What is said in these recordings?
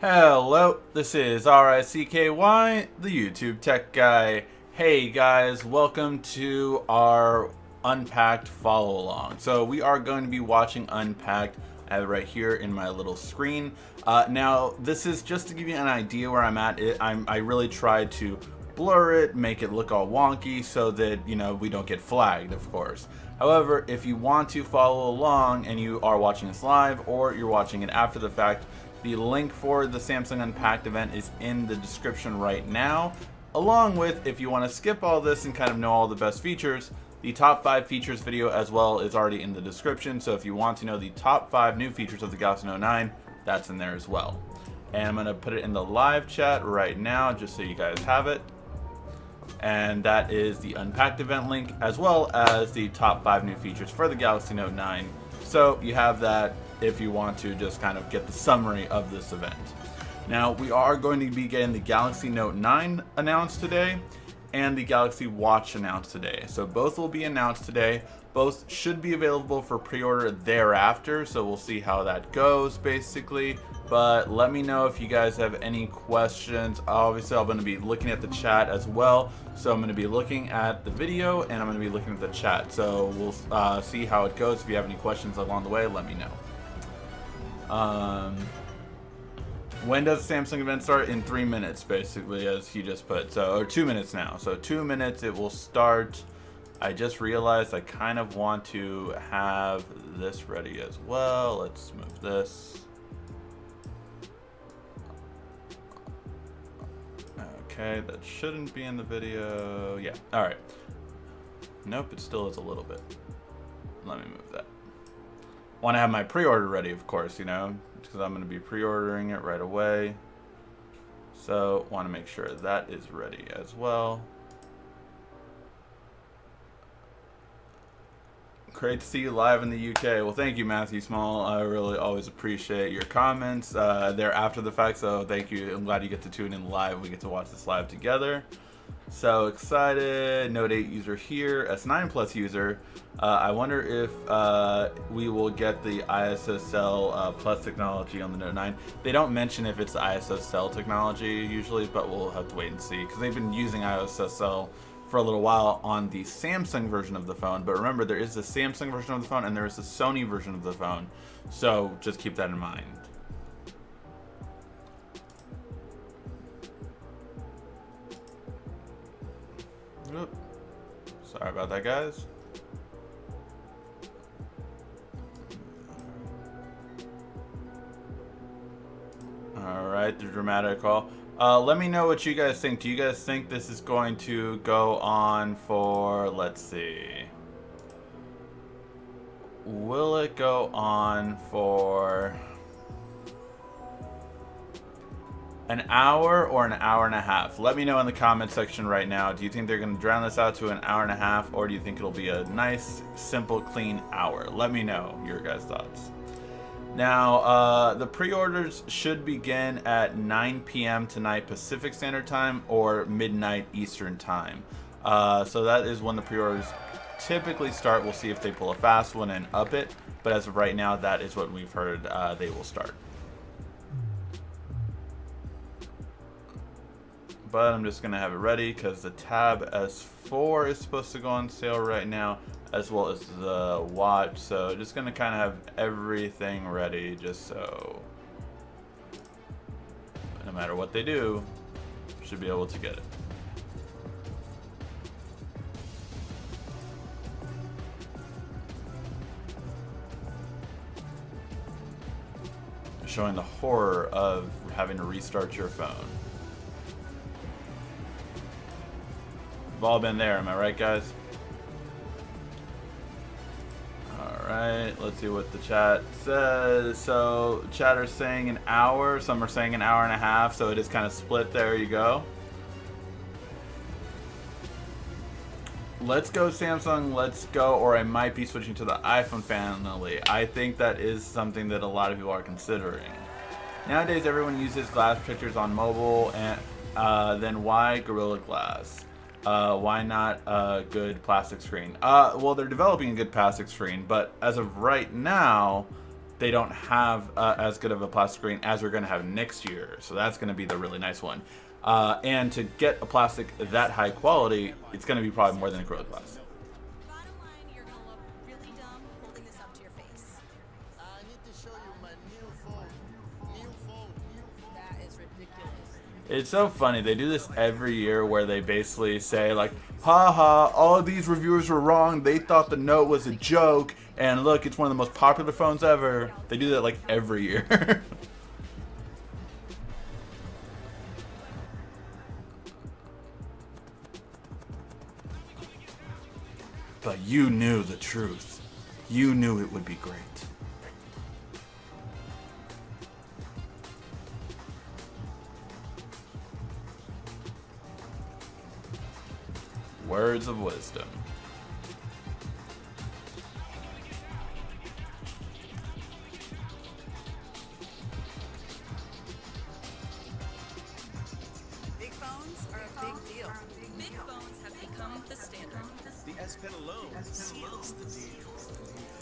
Hello, this is RICKY, the YouTube Tech Guy. Hey guys, welcome to our Unpacked follow along. So we are going to be watching Unpacked right here in my little screen. Now this is just to give you an idea where I'm at. I really tried to blur it, make it look all wonky so that, you know, we don't get flagged, of course. However, if you want to follow along and you are watching this live or you're watching it after the fact, the link for the Samsung Unpacked event is in the description right now, along with, if you want to skip all this and kind of know all the best features, the top 5 features video as well is already in the description. So if you want to know the top 5 new features of the Galaxy Note 9, that's in there as well. And I'm going to put it in the live chat right now just so you guys have it. And that is the Unpacked event link, as well as the top 5 new features for the Galaxy Note 9. So you have that if you want to just kind of get the summary of this event. Now, we are going to be getting the Galaxy Note 9 announced today and the Galaxy Watch announced today. So both will be announced today. Both should be available for pre-order thereafter, so we'll see how that goes basically. But let me know if you guys have any questions. Obviously, I'm going to be looking at the chat as well. So I'm going to be looking at the video and I'm going to be looking at the chat. So we'll see how it goes. If you have any questions along the way, let me know. When does the Samsung event start? In 3 minutes, basically, as he just put. So, or 2 minutes now. So 2 minutes it will start. I just realized I kind of want to have this ready as well. Let's move this. Okay, that shouldn't be in the video. Yeah, all right. Nope, it still is a little bit. Let me move that. Want to have my pre-order ready, of course, you know, because I'm going to be pre-ordering it right away. So, want to make sure that is ready as well. Great to see you live in the UK. Well, thank you, Matthew Small. I really always appreciate your comments. They're after the fact, so thank you. I'm glad you get to tune in live. We get to watch this live together. So excited. Note 8 user here. S9 Plus user. I wonder if we will get the ISOCELL Plus technology on the Note 9. They don't mention if it's the ISOCELL technology usually, but we'll have to wait and see because they've been using ISOCELL for a little while on the Samsung version of the phone. But remember, there is the Samsung version of the phone and there is the Sony version of the phone. So just keep that in mind. Oop. Sorry about that, guys. Alright, the dramatic call. Let me know what you guys think. Do you guys think this is going to go on for, let's see. Will it go on for an hour or an hour and a half? Let me know in the comment section right now. Do you think they're going to drown this out to an hour and a half, or do you think it'll be a nice, simple, clean hour? Let me know your guys' thoughts. Now, the pre-orders should begin at 9 p.m. tonight Pacific Standard Time or midnight Eastern Time. So that is when the pre-orders typically start. We'll see if they pull a fast one and up it. But as of right now, that is what we've heard they will start. But I'm just going to have it ready because the Tab S4 is supposed to go on sale right now, as well as the watch. So just going to kind of have everything ready just so no matter what they do, should be able to get it. Showing the horror of having to restart your phone. We've all been there, am I right, guys? Alright, let's see what the chat says. So, chatter's saying an hour, some are saying an hour and a half, so it is kind of split. There you go. Let's go Samsung, let's go, or I might be switching to the iPhone finally. I think that is something that a lot of people are considering. Nowadays, everyone uses glass pictures on mobile, and then why Gorilla Glass? Why not a good plastic screen? Well, they're developing a good plastic screen, but as of right now, they don't have as good of a plastic screen as we're going to have next year. So that's going to be the really nice one. And to get a plastic that high quality, it's going to be probably more than acrylic glass. Bottom line, you're gonna look really dumb holding this up to your face. I need to show you my new phone. New phone. That is ridiculous. It's so funny. They do this every year where they basically say like, haha, all of these reviewers were wrong. They thought the Note was a joke. And look, it's one of the most popular phones ever. They do that like every year. But you knew the truth. You knew it would be great. Words of wisdom. Big phones are a big deal. Big phones have become the standard. The S Pen alone seals the deal.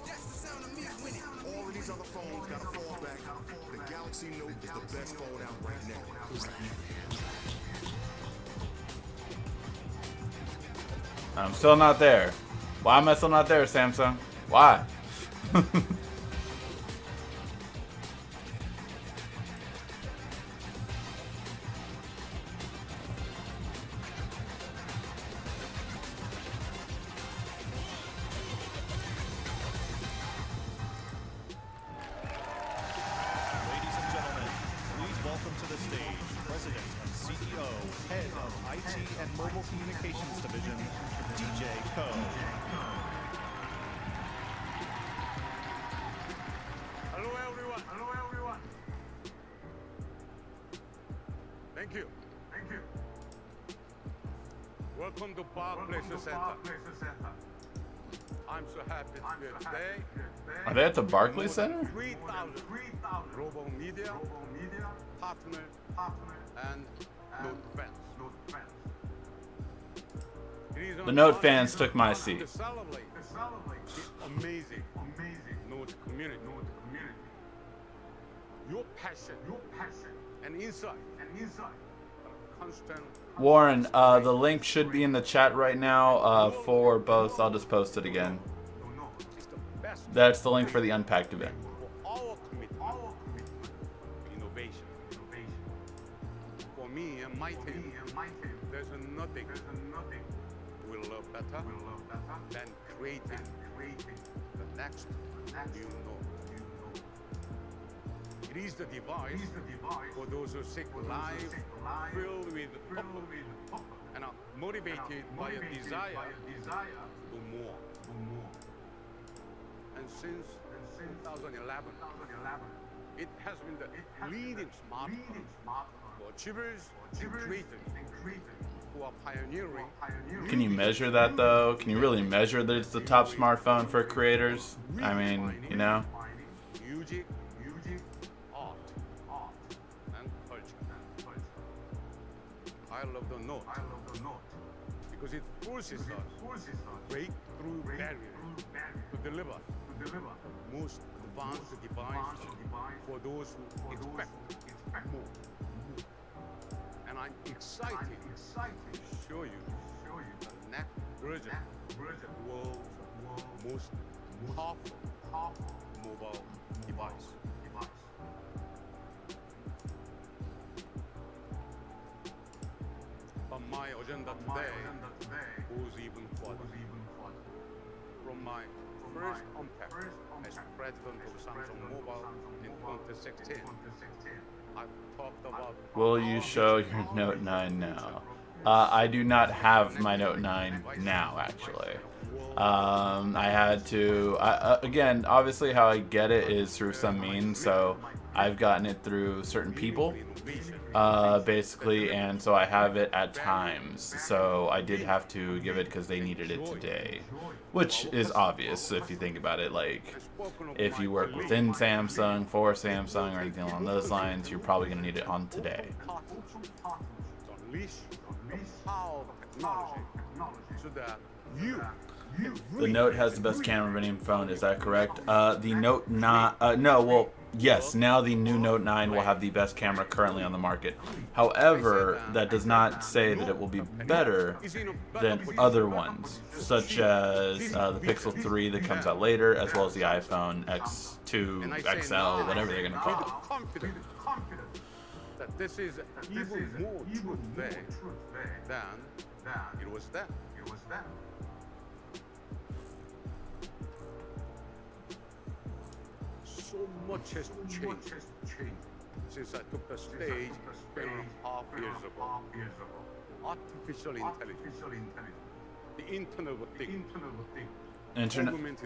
That's the sound of me winning. All of these other phones got a fallback. The Galaxy Note is the best phone out right now. I'm still not there. Why am I still not there, Samsung? Why? Ladies and gentlemen, please welcome to the stage President and CEO, Head of IT and Mobile Communications Division, DJ Ko. Hello everyone. Hello everyone. Thank you. Thank you. Welcome to Park Pleasure Center. I'm so happy to be here today. Are they at the Barclays Center? 3,000 global media, partner, and Note fans. It is The an Note honor fans took my seat. to celebrate the amazing Note community. Your passion and insight are constant. Warren, the link should be in the chat right now for both. I'll just post it again. It's the best That's the link for the Unpacked event. for our commitment to innovation. For me and my team, there's nothing we love better than creating the next new Note. It is the device for those who seek life filled with hope and are motivated by a desire to do more. And since 2011, it has been the leading smartphone for achievers and creators who are pioneering. Can you measure that though? Can you really measure that it's the top smartphone for creators? I mean, you know? Music, art, and culture. I love the Note because it forces us to break through barriers to deliver the most advanced device for those who expect more. And I'm excited to show you the next version of the world's most powerful mobile device. But my agenda today goes even further. From my first Unpacked as president of Samsung Mobile in 2016, I've talked about. Will you show your Note 9 now? I do not have my Note 9 now, actually. I had to, again, obviously how I get it is through some means, so I've gotten it through certain people, basically, and so I have it at times. So I did have to give it because they needed it today, which is obvious if you think about it. Like, if you work within Samsung, for Samsung, or anything along those lines, you're probably going to need it on today. Unleash the power of technology so that you The Note has the best camera of any phone. Is that correct? The Note 9. No. Well, yes. Now the new Note 9 will have the best camera currently on the market. However, that does not say that it will be better than other ones, such as the Pixel 3 that comes out later, as well as the iPhone X2, XL, whatever they're going to call it. Confident that this is even more true today than it was then. So much has changed since I took the stage 2.5 years ago. Artificial intelligence, the Internet of Things.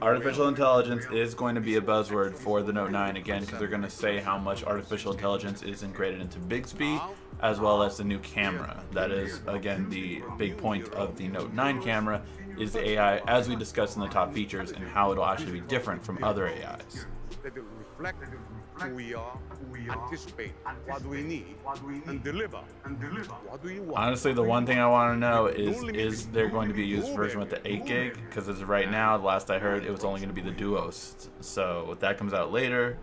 Artificial intelligence is going to be a buzzword for the Note 9 again, because they're going to say how much artificial intelligence is integrated into Bixby, as well as the new camera. That is, again, the big point of the Note 9 camera, is the AI, as we discussed in the top features, and how it'll actually be different from other AIs. That will reflect who we are, anticipate what we need, and deliver what we want. Honestly, the one thing I want to know is there going to be a used version with the 8 gig? Because as of right now, the last I heard, it was only going to be the Duos. So if that comes out later,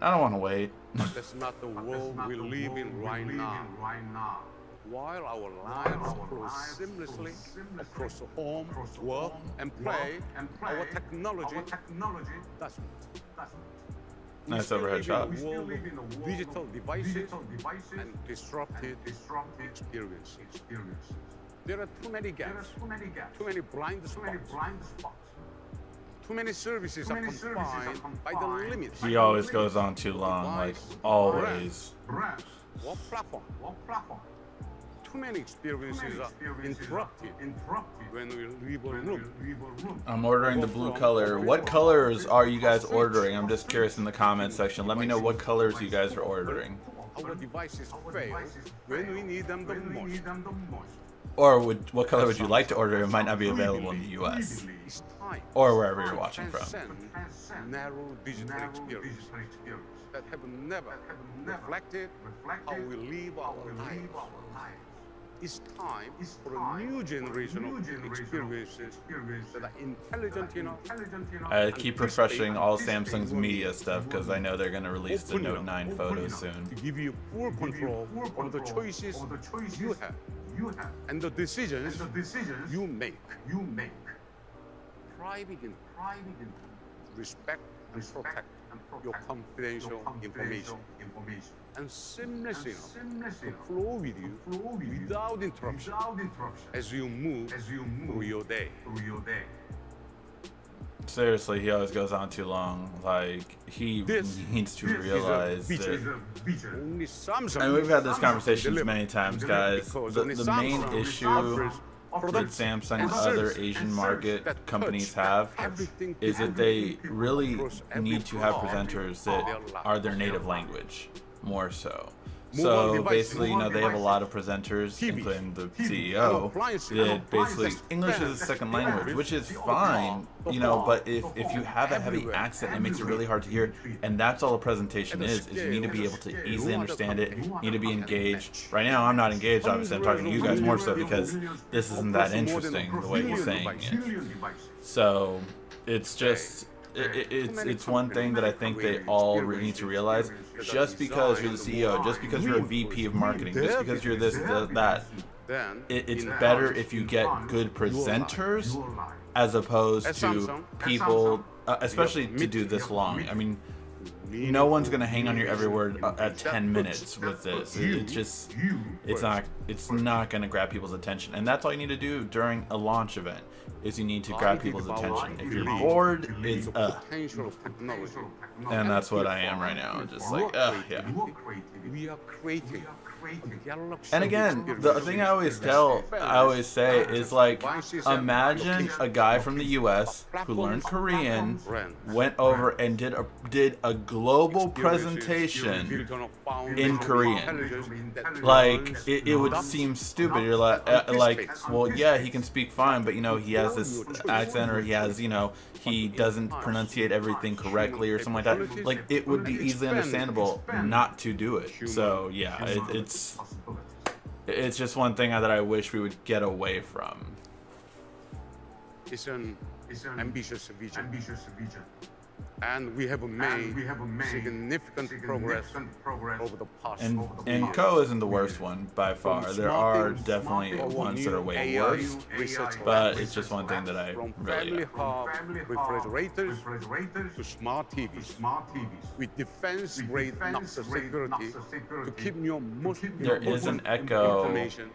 I don't want to wait. But that's not the world we live in right now. While our lives flow seamlessly across home, work, and play, our technology doesn't. Nice overhead shot. We still live in a world of digital devices and disrupted experiences. There are too many gaps, too many blind spots. Too many services are confined by the limits. He always goes on too long, like always. What platform? Too many experiences are interrupted when we leave a room. I'm ordering the blue color. What colors are you guys ordering? I'm just curious in the comments section. Let me know what colors you guys are ordering. Our devices fail when we need them the most. Or what color would you like to order? It might not be available in the US. It's time or wherever you're watching from. Narrow digital experiences that have never reflected how we live our lives. It's time for a new generation of experiences that are intelligent enough. I keep refreshing all Samsung's media stuff because I know they're going to release the Note 9 photos soon. To give you full control over the choices you have and the decisions you make. Private in respect and protect your confidential information and seamlessly to flow with you without interruption as you move through your day. Seriously, he always goes on too long. Like, he needs to realize that. Only Samsung And we've had this conversation many times, guys. because only The main Samsung issue offers that Samsung and other Asian market companies have is that they really need to have presenters that are their native language, more so. So basically, you know, they have a lot of presenters, including the CEO, that basically English is a second language, which is fine, you know, but if you have a heavy accent, it makes it really hard to hear, and that's all a presentation is you need to be able to easily understand it, you need to be engaged. Right now, I'm not engaged, obviously, I'm talking to you guys more so because this isn't that interesting, the way he's saying it. So, it's just... It's one thing that I think they all need to realize. Just because you're the CEO, just because you're a VP of marketing, just because you're this, that, it's better if you get good presenters as opposed to people, especially to do this long. I mean, no one's gonna hang on your every word at 10 minutes with this. It's not gonna grab people's attention, and that's all you need to do during a launch event. Is you need to grab people's attention. If you're bored, it's and that's what I am right now. Just like yeah. We are creating. And again, the thing I always say is like, imagine a guy from the US who learned Korean, went over and did a global presentation in Korean. Like, it would seem stupid. You're like, well, yeah, he can speak fine, but you know, he has this accent, or he has, you know, he doesn't pronunciate everything correctly or something like that. Like, it would be easily understandable not to do it. So yeah, it's just one thing that I wish we would get away from. is an ambitious vision. And we have made significant progress over the past And couple of and years. Co isn't the worst one by far. From There smart are things, definitely our ones that new are way AI worse, research but labs, it's just one thing that I from really family hub refrigerators to smart TVs, with defense-grade NOx security to keep your most There is an echo. information.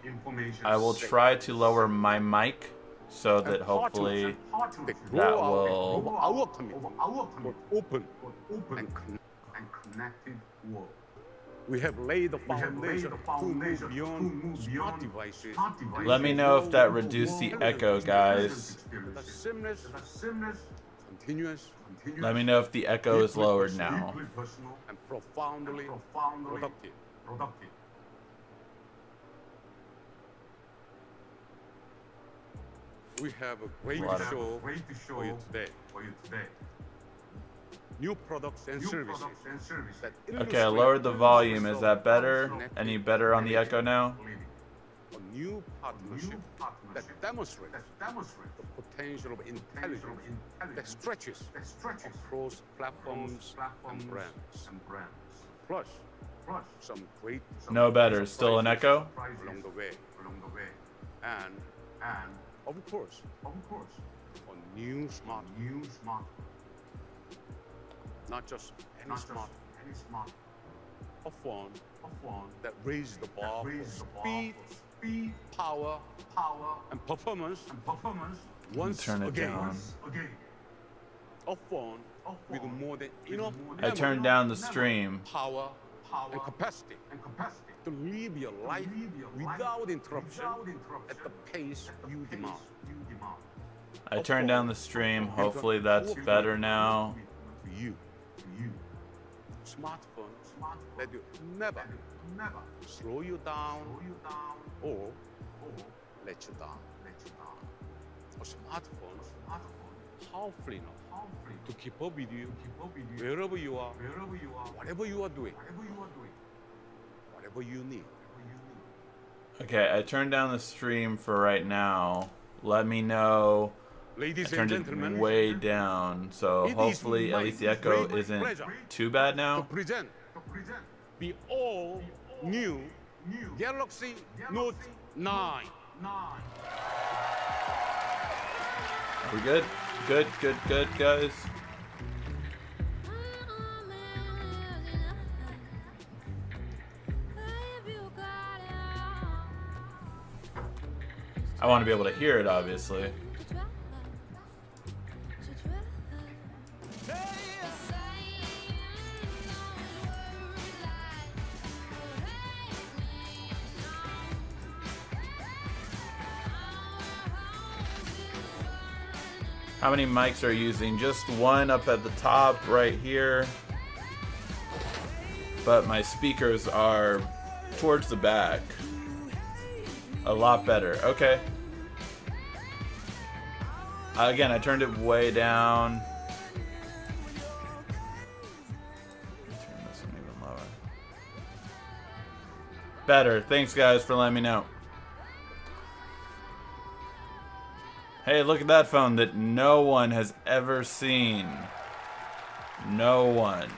I will try to lower my mic so that hopefully that will. our commitment for open and connected world. We have laid the foundation to move beyond smart devices. Let me know if that reduced the echo, guys. The seamless, continuous, Let me know if the echo is lowered now. and profoundly productive. We have a great Lot of- show for you today. New products and services. That Okay, I lowered the volume. Is that better? Any better on the echo now? A new partnership that demonstrates the potential of intelligence that stretches across platforms and brands. Plus, some great No better. Still an echo? along the way. And of course, a new smart. Not just any smart. A phone that raises the bar for speed, power, and performance. Once Turn it again, down. a phone with more than enough I turned down the stream. power and capacity to live your life without interruption at the pace you demand. I turned down the stream. Hopefully that's better now. To you. Smartphones that you never slow you down or let you down. A smartphone powerful enough to keep up with you wherever you are, whatever you are doing, whatever you need. Okay, I turned down the stream for right now. Let me know. I Ladies and turned it gentlemen, way down, so It is hopefully at my least the echo great isn't pleasure too bad to now. present the all new Galaxy Note 9. We good? Good, guys. I want to be able to hear it, obviously. How many mics are you using? Just one up at the top right here. But my speakers are towards the back. A lot better. Okay. Again, I turned it way down. Turn this one even lower. Better. Thanks, guys, for letting me know. Hey, look at that phone that no one has ever seen. No one.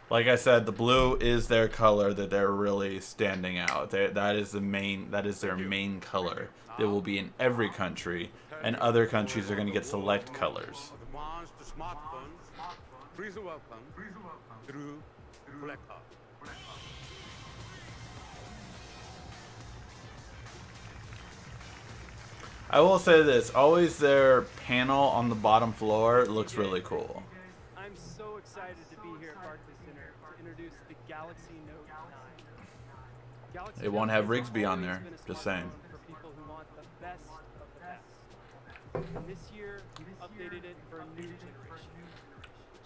Like I said, the blue is their color that they're really standing out. That is their main color. It will be in every country, and other countries are going to get select colors. Advanced smartphone, please welcome through Black Card. I will say this, always their panel on the bottom floor looks really cool. I'm so excited to be here at Barclays Center to introduce the Galaxy Note 9. Galaxy It won't Note have has Rigsby on always there, been a just saying. smartphone for people who want the best of the best. And this year, we've updated it for a new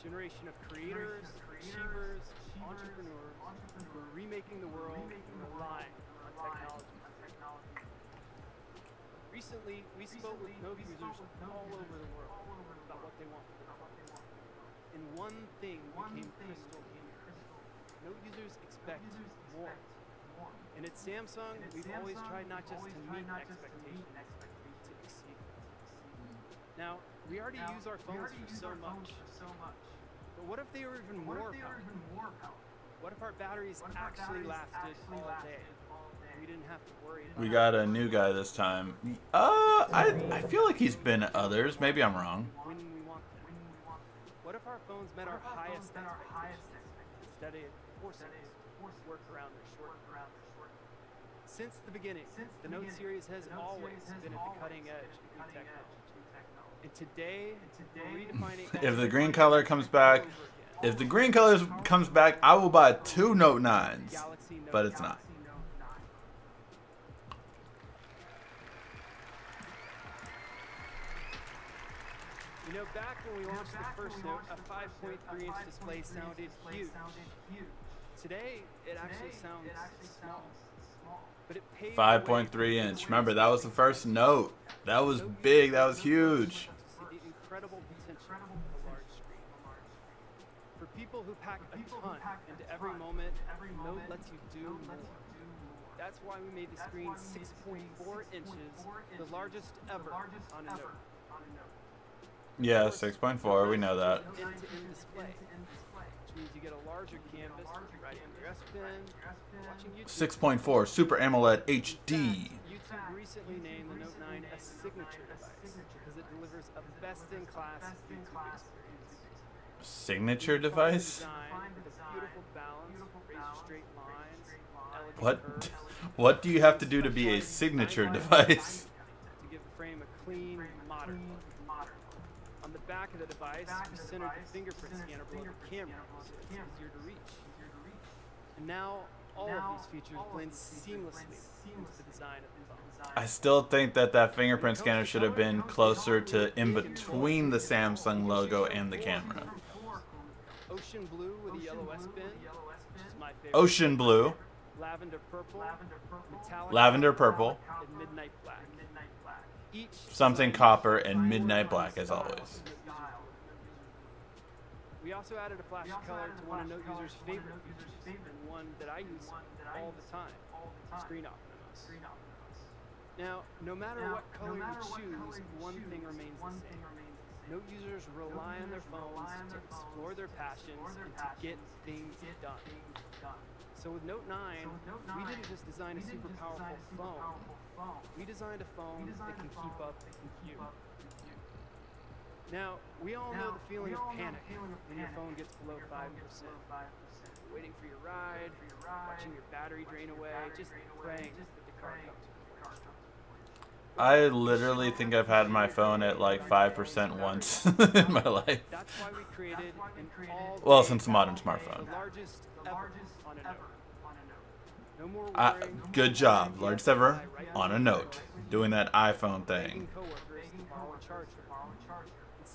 generation of creators, achievers, entrepreneurs who are remaking the world and relying on technology. Recently, we spoke with Note users all over the world about what they want. And one thing became crystal clear. Note users expect more. And at Samsung, we've always tried not just to meet expectations, to exceed them. Now, we already use our phones for so much. But what if they were even more powerful? What if our batteries actually lasted all day? We didn't have to worry about We got a new guy this time. I feel like he's been at others. Maybe I'm wrong. when we want them. What if our phones met our highest expectations instead of forcing us to work around their short? Since the beginning, the Note series has always been at the cutting edge of new technology. And today, we're redefining If the green color comes back, I will buy 2 Note 9s, Galaxy Note but it's not. You know, back when we launched the first Note, a 5.3-inch display sounded huge. Today, it actually sounds small. But it paved the way 5.3 inch. Remember, that was the first Note. That was big. That was huge. to see the incredible potential of a large screen. For people who pack a ton into every moment, Note lets you do more. That's why we made the screen 6.4 inches, the largest ever on a Note. Yeah, 6.4. We know that. End-to-end display, which means you get a larger canvas for writing on your S Pen, watching YouTube. 6.4 Super AMOLED HD. YouTube recently named the Note 9 a signature device because it delivers a best-in-class YouTube experience. Signature device? Design with a beautiful balance, razor straight lines, elegant What? curves, What do you have to do to be a signature device? to give the frame a clean, modern look. On the back of the device, we centered the fingerprint scanner below the camera, so it's easier to reach. And now, all of these features blend seamlessly into the design of the phone. I still think that fingerprint scanner should have been closer to in between the Samsung logo and the camera. Ocean blue with a yellow S Pen, which is my favorite. Ocean blue, Lavender purple, metallic lavender purple, and midnight black. Each something copper, and midnight black as always. We also added a flash color to one of Note users' favorite features, and one that I use all the time, screen optimos. Now, no matter what color you choose, one thing remains the same. Note users rely on their phones to explore their passions and to get things done. So with Note 9, we didn't just design a super powerful phone. We designed a phone that can keep up with you. Now, we all know the feeling of panic when your phone gets below 5%. You're waiting for your ride, watching your battery drain away, just praying that the car comes before you. I literally think I've had my phone at like 5% once in my life. That's why we created an all Well, since the modern smartphone. the largest ever on a Note. No more worrying, Good job, largest ever on a Note, doing that iPhone thing. begging coworkers to borrow a charger.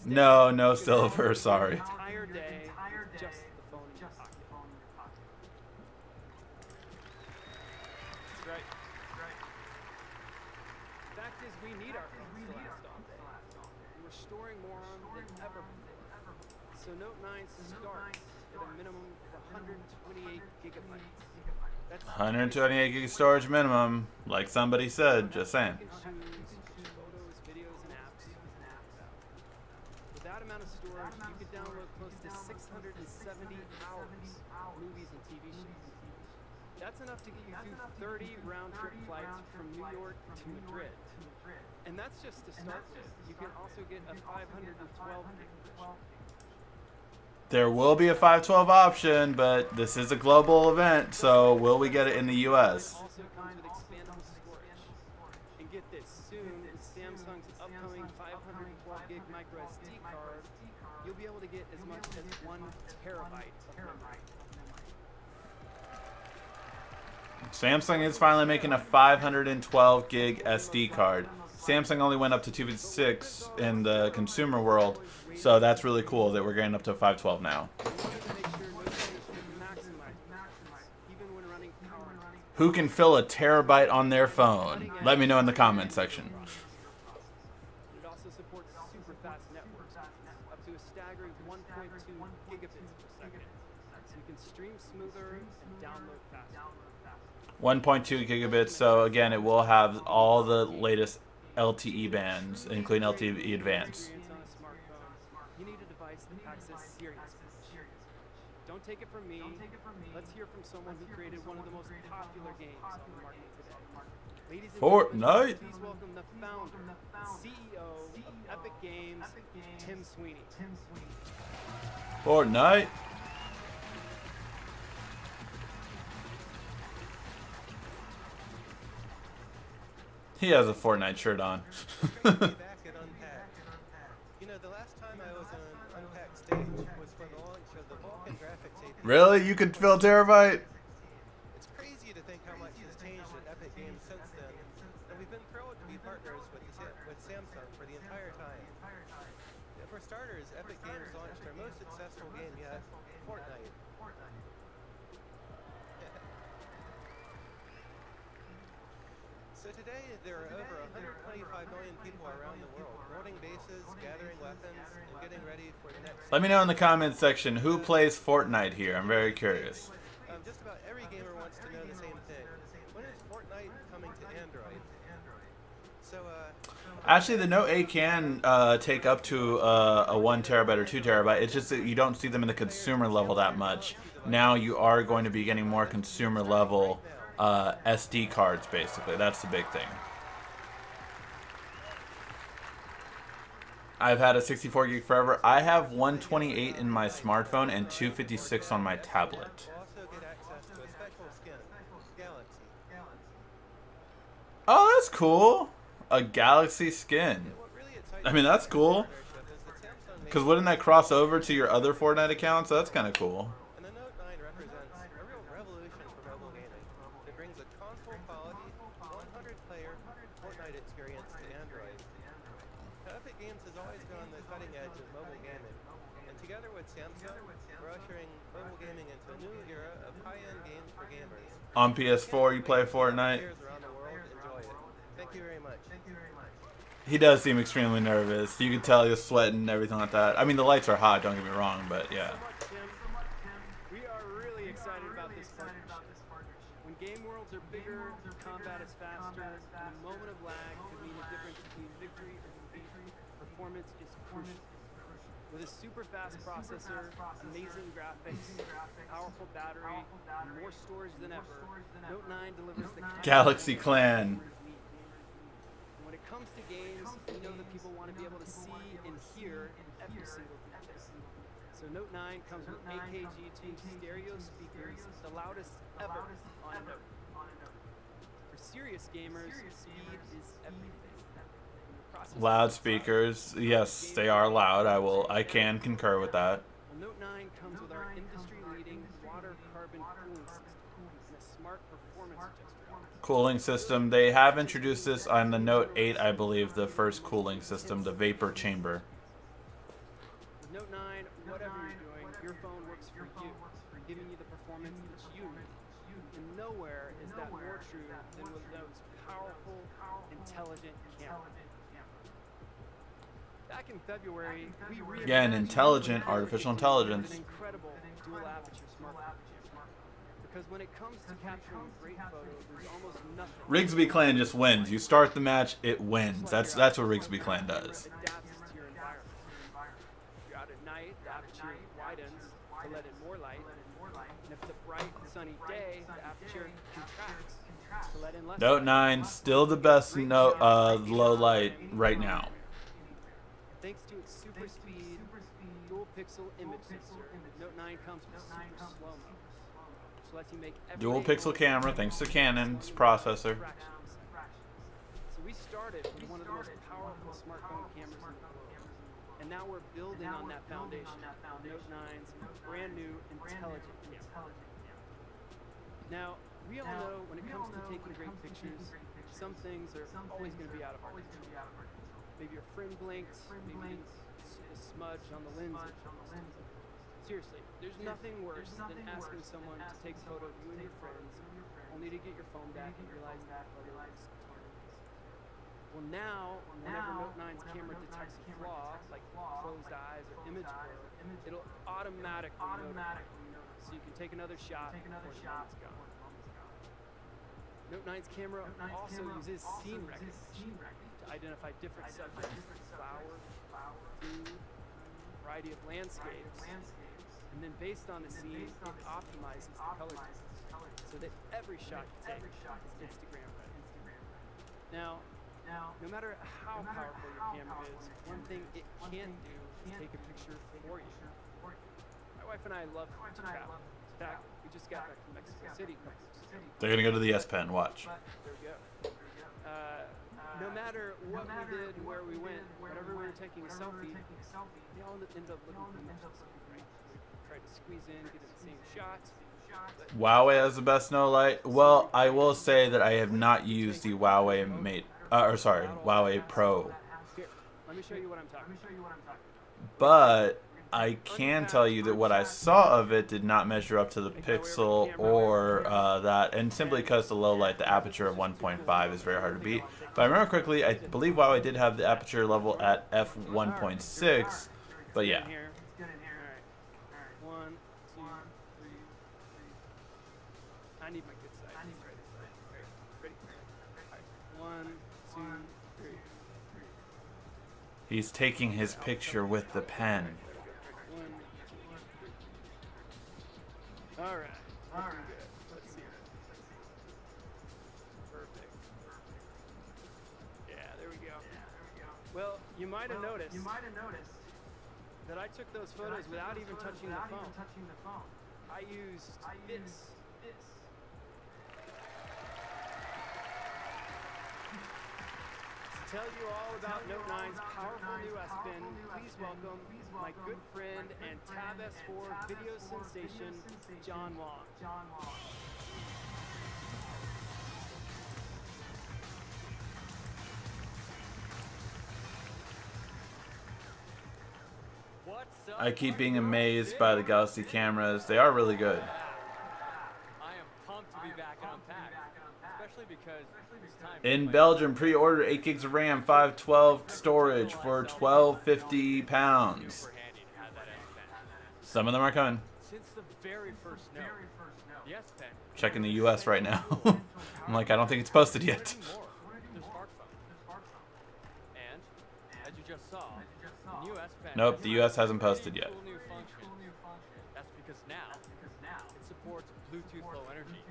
Instead, No silver, sorry. the entire day with just the phone in your pocket. That's right. The fact is, we need our phones to last all day. And we're storing more on them than ever before. So Note 9 starts at a minimum of 128 gigabytes. That's 128 gig storage minimum, like somebody said, just saying. you can choose photos, videos, and apps. With that amount of storage, you could download close to 670 hours of movies and TV shows. That's enough to get you through 30 round-trip flights from New York to Madrid. And that's just to start with. You can also get a 512 gig version. There will be a 512 option, but this is a global event, so will we get it in the US? It also comes with expandable storage. And get this, soon with Samsung's upcoming 512 gig micro SD card, you'll be able to get as much as 1 terabyte of memory. Samsung is finally making a 512 gig SD card. Samsung only went up to 256 in the consumer world, so that's really cool that we're getting up to 512 now. We wanted to make sure no users could maximize performance, even when running power. Who can fill a terabyte on their phone? Let me know in the comment section. It also supports super fast networks, up to a staggering 1.2 gigabits per second, so you can stream smoother and download faster. 1.2 gigabits. So again, it will have all the latest LTE bands, including LTE Advanced. Experience on a smartphone, you need a device that packs a serious punch. Don't take it from me. Let's hear from someone who created one of the most popular games on the market today. Ladies and Fortnite. gentlemen, please welcome the founder, CEO of Epic Games, Tim Sweeney. Fortnite. He has a Fortnite shirt on. Great to be back at Unpacked. You know, the last time I was on Unpacked stage was for the launch of the Vulkan graphics API. Really? You can fill terabyte? It's crazy to think how much has changed at Epic Games since then, and we've been thrilled to be partners with Samsung for the entire time. Yeah, for starters, Epic Games launched their most successful game yet, Fortnite. So today, there are over 125 million people around the world, building bases, gathering weapons, and getting ready for the next... Let me know in the comments section who plays Fortnite here. I'm very curious. Just about every gamer wants to know the same thing. When is Fortnite coming to Android? So, Actually, the Note 8 can take up to a 1 terabyte or 2 terabyte. It's just that you don't see them in the consumer level that much. Now you are going to be getting more consumer level SD cards, basically. That's the big thing. I've had a 64 gig forever. I have 128 in my smartphone and 256 on my tablet. we'll also get access to a special skin, Galaxy. Oh, that's cool. A Galaxy skin. What really excites I mean, that's cool. partnership is that Samsung Because makes wouldn't that cross over to your other Fortnite accounts? So that's kind of cool. and the Note 9 represents a real revolution for mobile gaming. It brings a console quality, 100-player Fortnite experience to Android. Now, Epic Games has always been on the cutting edge of mobile gaming, and together with Samsung, we're ushering mobile gaming into a new era of high-end games for gamers. On PS4, you play Fortnite. Players around the world enjoy it. Thank you very much. He does seem extremely nervous. You can tell he's sweating and everything like that. I mean, the lights are hot, don't get me wrong, but yeah. Tim. We are really excited about this partnership. When game worlds are bigger, combat is faster, and a moment of lag could mean a difference between victory and defeat. Performance is crucial. With a super fast processor, amazing graphics, powerful battery, and more storage than ever, Note 9 delivers the Galaxy Clan. When it comes to games, we know that people want to be able to see and hear every single detail. So Note 9 comes with AKG tuned stereo speakers, the loudest ever on a Note. For serious gamers, speed is everything. Loudspeakers, yes, they are loud. I can concur with that. Well, Note 9 comes with our industry-leading water carbon cooling system and a smart performance adjuster. Cooling system. They have introduced this on the Note 8, I believe, the first cooling system, the vapor chamber. With Note 9, whatever you're doing, your phone works for you, giving you the performance that you need. And nowhere is that more true than with Note's powerful, intelligent camera. Back in February, we Again, intelligent artificial intelligence. an incredible dual aperture smartphone camera. Because when it comes to capturing great photos, there's almost nothing. Rigsby Clan just wins. You start the match, it wins. That's what Rigsby Clan does. Adapts to your environment. If you're out at night, the aperture widens to let in more light. And if it's a bright, sunny day, the aperture contracts to let in less Note light. 9, still the best low light right now. Thanks to its super speed, dual pixel image sensor, Note 9 comes with super slow-mo, which lets you make Dual everyday pixel moments camera, thanks to Canon's processor. fractions. So we started with one of the most powerful smartphone cameras in the world, and now we're building on that foundation. Note 9's brand new intelligent camera. Now, we all know when it comes to taking great pictures, some things are always going to be out of our control. Maybe your friend blinked, maybe a smudge on the lens. Seriously, there's nothing worse than asking someone to take a photo of you and your friends, only to get your phone back and realize that photo was terrible. Well, now, whenever Note 9's camera detects a flaw, like closed eyes or image blur, it'll automatically notify you, so you can take another shot before the moment's gone. Note 9's camera also uses scene recognition to identify different subjects, flower, food, variety of landscapes, and then based on the scene, it optimizes the color distance so that every shot you take is Instagram ready. Now, no matter how powerful your camera is, one thing it can't do is take a picture for you. My wife and I love to travel. In fact, we just got back from Mexico City a couple weeks ago. They're gonna go to the S Pen. Watch. There we go. No matter what we did, where we went, whenever we were taking a selfie, they all ended up looking pretty much the same, right? We tried to squeeze in, get the same shot. Huawei has the best no light. Well, I will say that I have not used the Huawei Mate, Huawei Pro. Here, let me show you what I'm talking about. But I can tell you that what I saw of it did not measure up to the Pixel or that, and simply because the low light, the aperture of 1.5 is very hard to beat. If I remember correctly, I believe Huawei did have the aperture level at f1.6, but yeah. One, two, three. I need my good side. Ready? One, two, three. He's taking his picture with the pen. All right. Good. Let's see. Perfect. Yeah, there we go. Well, you might have noticed that I took those photos without even touching the phone. I used this. To tell you all about Note 9's powerful new S Pen, please welcome my good friend and Tab S4 video sensation, John Wong. I keep being amazed by the Galaxy cameras. They are really good. I am pumped to be back in Unpacked, especially because it's time. In Belgium, pre-order 8 gigs of RAM, 512 storage for £12.50. Some of them are coming. Since the very first note, the S Pen. Checking the US right now. I'm like, I don't think it's posted yet. The smartphone. And as you just saw, the new S Pen. Nope, the US hasn't posted yet. Cool new function. That's because now it supports Bluetooth Low Energy.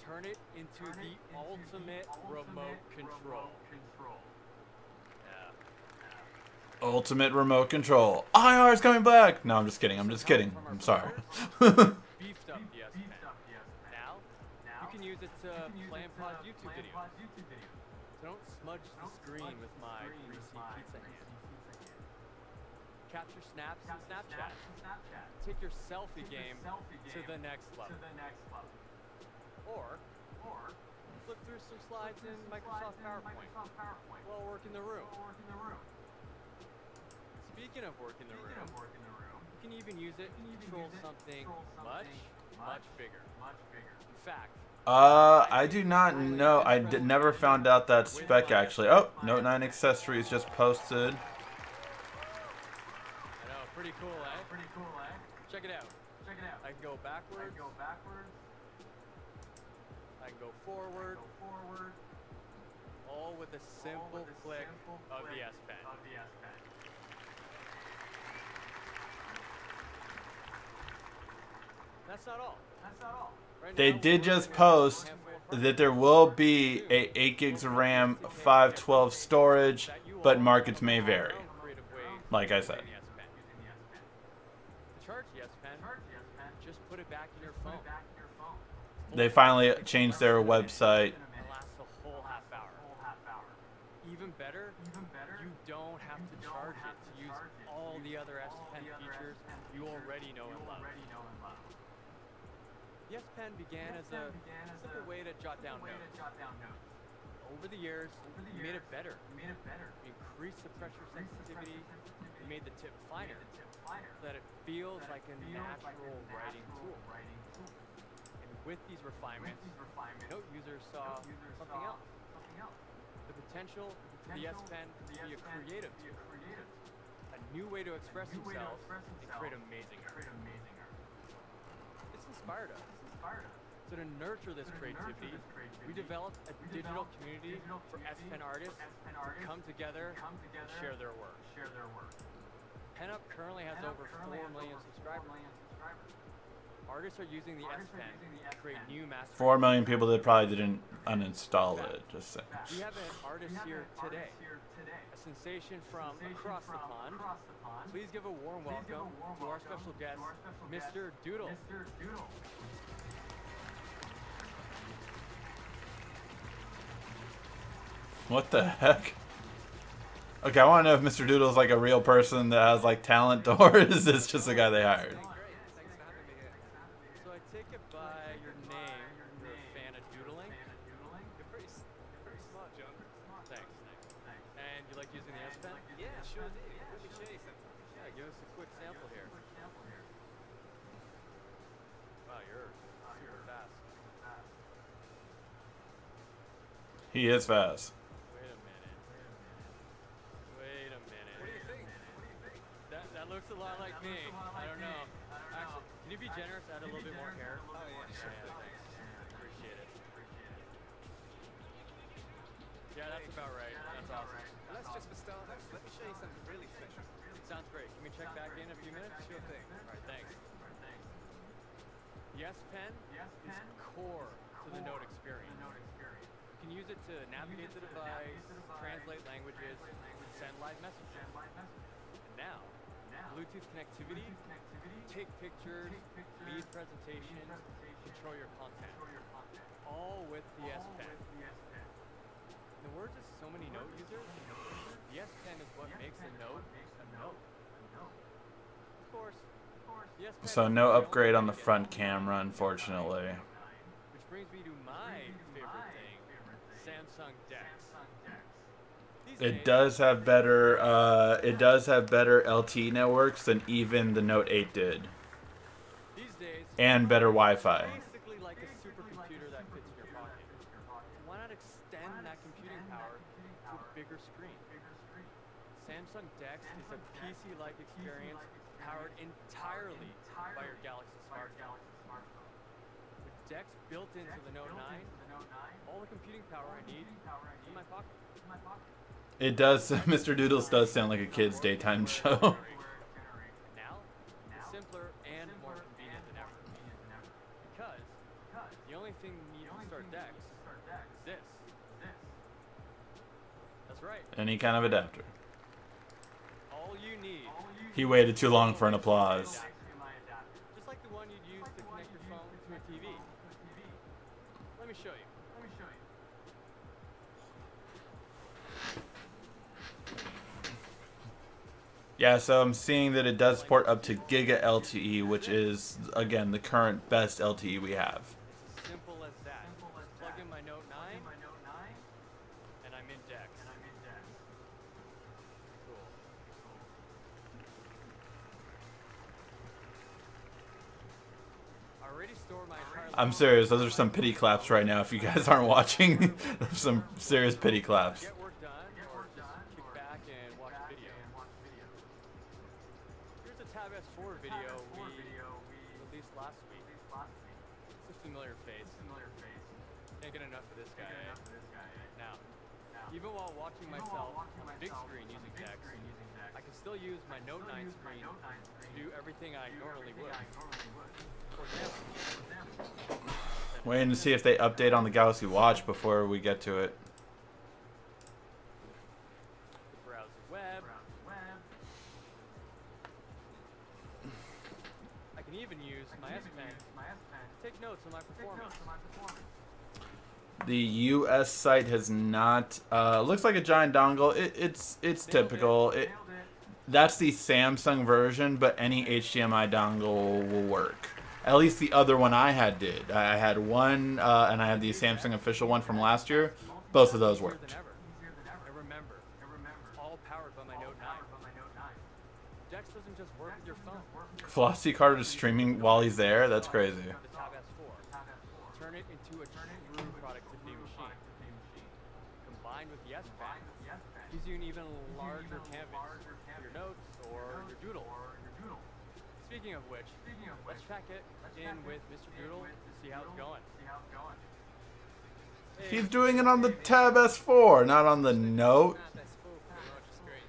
Turn it into the ultimate remote control. Ultimate remote control. IR's coming back. No, I'm just kidding. I'm I'm sorry. Beefed up the S Pen. Now you can use it to play and pause YouTube videos. So don't smudge the screen with my greasy pizza hand. Capture snaps in Snapchat. Take your selfie game to the next level. Or flip through some slides in Microsoft PowerPoint while working the room. Speaking of work in the room, you can even use it to control something much bigger. In fact, I do not know. I never found out that spec actually. Oh, Note 9 accessories just posted. I know, pretty cool, eh? Check it out. I can go backwards. I can go forward. All with a simple click of the S Pen. That's not all. Right They now, did we're just working on post a handful of that there will be a 8 gigs of RAM, 512 storage, but markets may vary. creative ways Like I said. using the S Pen. To charge the S Pen, just put it back in your phone. They finally changed their website. It lasts a whole half hour. Even better, you don't have to charge it to use all the other S Pen features you already know and love. The S Pen began as a simple way to jot down notes. Over the years, we made it better. We increased the pressure sensitivity. We made the tip finer so that it feels like a natural writing tool. And with these refinements, Note users saw something else. The potential for the S Pen to be a creative tool. A new way to express themselves and create amazing art. It's inspired us. So to nurture this creativity, we developed a digital community for S Pen artists to come together and share their work. PenUp currently has over 4 million subscribers. Artists are using the S Pen to create new masterpieces. 4 million people that probably didn't uninstall it. Just saying. We have an artist here today, a sensation from across the pond. Please give a warm welcome to our special guest, Mr. Doodle. What the heck? Okay, I want to know if Mr. Doodle is like a real person that has like talent, or is this just a guy they hired? So I take it by your name, you're a fan of doodling? You're pretty smart, John. Thanks. And you like using the S Pen? Yeah, sure do. Let me show you something. Yeah, give us a quick sample here. Wow, you're super fast. He is fast. Wait a minute. What do you think? That looks a lot like me. I don't know. Actually, can you be generous? Add a little bit more hair. Oh, yeah, sure thing. Thanks. Appreciate it. Yeah, that's about right. That's awesome. Well, that's just for starters. Let me show you something really special. Sounds great. Can we check back in a few minutes? Sure thing. All right, thanks. The S Pen is core to the Note experience. You can use it to navigate the device, translate languages, and send live messages. And now, Bluetooth connectivity, take pictures, lead presentations, control your content. All with the S Pen. And we're just so many Note users. The S Pen is what makes a Note a Note. Of course, the S Pen So is no the upgrade only on the way to get front all camera, unfortunately. which brings me to my favorite thing, Samsung DeX. These It days, does have better LTE networks than even the Note 8 did, these days, and better Wi-Fi. basically like a supercomputer that fits in your pocket. Why not extend that computing power to a bigger screen? Samsung DeX is a PC-like experience powered entirely by your Galaxy smartphone. With DeX built into the Note 9, all the computing power I need is in my pocket. It does. Mr. Doodles does sound like a kid's daytime show. Now, it's simpler and more convenient than ever. Because the only thing you need to start DeX is this. That's right. Any kind of adapter. All you need. He waited too long for an applause. Just like the one you'd use to connect your phone to a TV. Let me show you. Yeah, so I'm seeing that it does support up to Giga LTE, which is, again, the current best LTE we have. It's as simple as that. Just plug in my Note 9, and I'm in DeX. Cool. I already stored my entire I'm serious, those are some pity claps right now if you guys aren't watching. Those are some serious pity claps. Get work done, or just kick back and watch a video. Here's a Tab S4 video we released last week. It's a familiar face. Can't get enough of this guy. Now, even while watching myself on the big screen using DeX, I can still use my Note 9 screen to do everything I normally would. For example, Waiting to see if they update on the Galaxy Watch before we get to it. browse the web. I can even use my S Pen to take notes on my performance. The US site has not. Looks like a giant dongle. It's typical. That's the Samsung version, but any HDMI dongle will work. At least the other one I had did. I had one, and I had the Samsung official one from last year. Both of those worked. And remember, all powered by my Note 9. DeX doesn't just work with your phone. Velocity Card is streaming while he's there. That's crazy. The Tab S4. Turn it into a true productivity machine. Combined with the S Pen, gives you an even larger canvas for your notes or your doodle. Speaking of which, let's check it in with Mr. Doodle to see how it's going. Hey, He's doing it on the Tab S4, not on the Note. Which is great.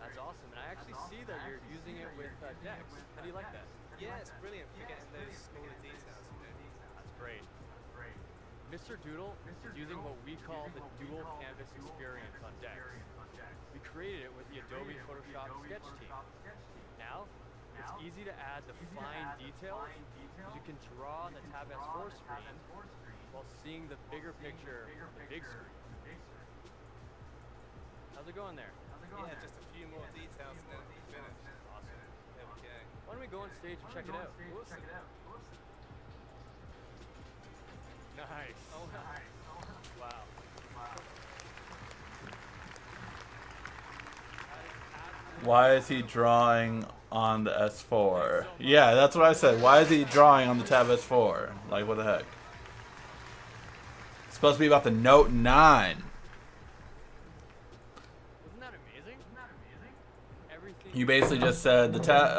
That's awesome. And I actually see that you're using it with Dex. How do you like that? Yeah, it's brilliant for getting those smaller details. That's great. Mr. Doodle is using what we call the dual canvas experience on Dex. We created it with the Adobe Photoshop Sketch team. Now, it's easy to add the fine details. You can draw on the Tab S4 screen while seeing the bigger picture on the big screen. How's it going there? Yeah, just a few more details and then we'll be finished. Awesome. There we go. Why don't we go on stage and check it out? Awesome. Nice. Oh, nice. Wow. Why is he drawing on the S4? Yeah, that's what I said. Why is he drawing on the Tab S4? Like, what the heck? It's supposed to be about the Note 9. Isn't that amazing? Everything. You basically just said the Tab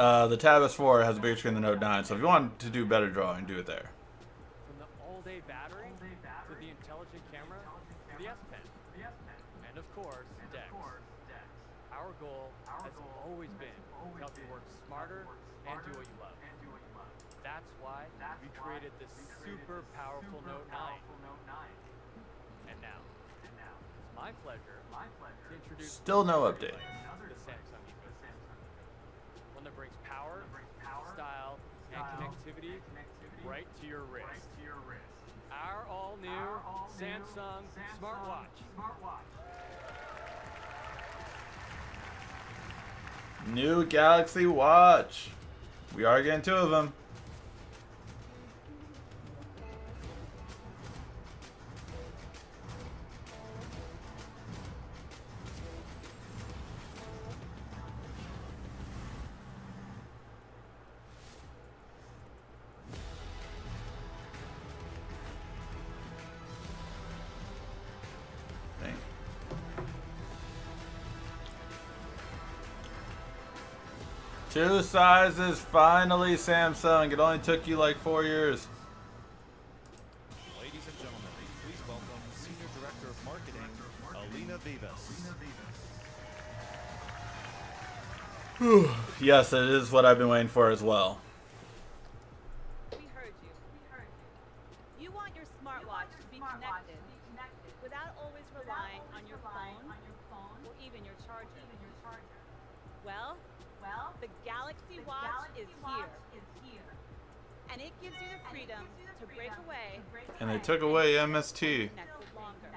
S4 has a bigger screen than the Note 9, so if you want to do better drawing, do it there. From the all-day battery to the intelligent camera to the S Pen. And of course, Dex. Our goal has always been to help you work smarter and do what you love. That's why we created this super powerful Note 9. And now, it's my pleasure to introduce Still no update. the Samsung ecosystem. One that brings power, style, and connectivity right to your wrist. Our all-new Samsung smartwatch. New Galaxy Watch. We are getting 2 of them. Dang. 2 sizes, finally, Samsung. It only took you like 4 years. Ladies and gentlemen, please welcome Senior Director of Marketing, Alina Vivas. Yes, it is what I've been waiting for as well. We heard you. You want your smartwatch to be connected without always relying on your phone or even your charger. Well, the Galaxy Watch is here. And it gives you the freedom to break away And they took away MST. connected longer.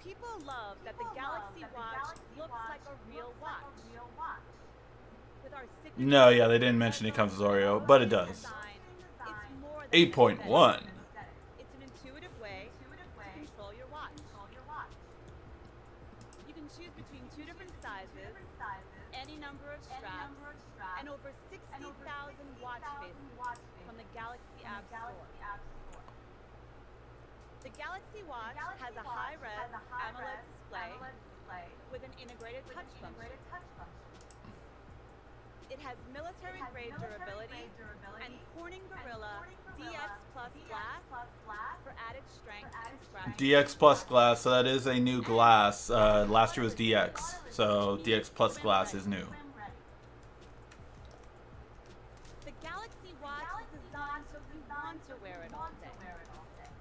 People love that the Galaxy Watch looks like a real watch. With our signature No, yeah, they didn't mention it comes with Oreo, but it does. design, it's more than 8.1. It's an intuitive way to control your watch. You can choose between 2 different sizes, any number of straps, and over 60,000 watch faces from the Galaxy App Store. The Galaxy Watch has a high-res AMOLED display with an integrated touch function. It has military-grade durability and Corning Gorilla DX Plus glass for added strength and scratch. DX Plus glass, so that is a new glass. Last year was DX, so DX Plus glass is new. The Galaxy Watch is designed so you want to wear it all day.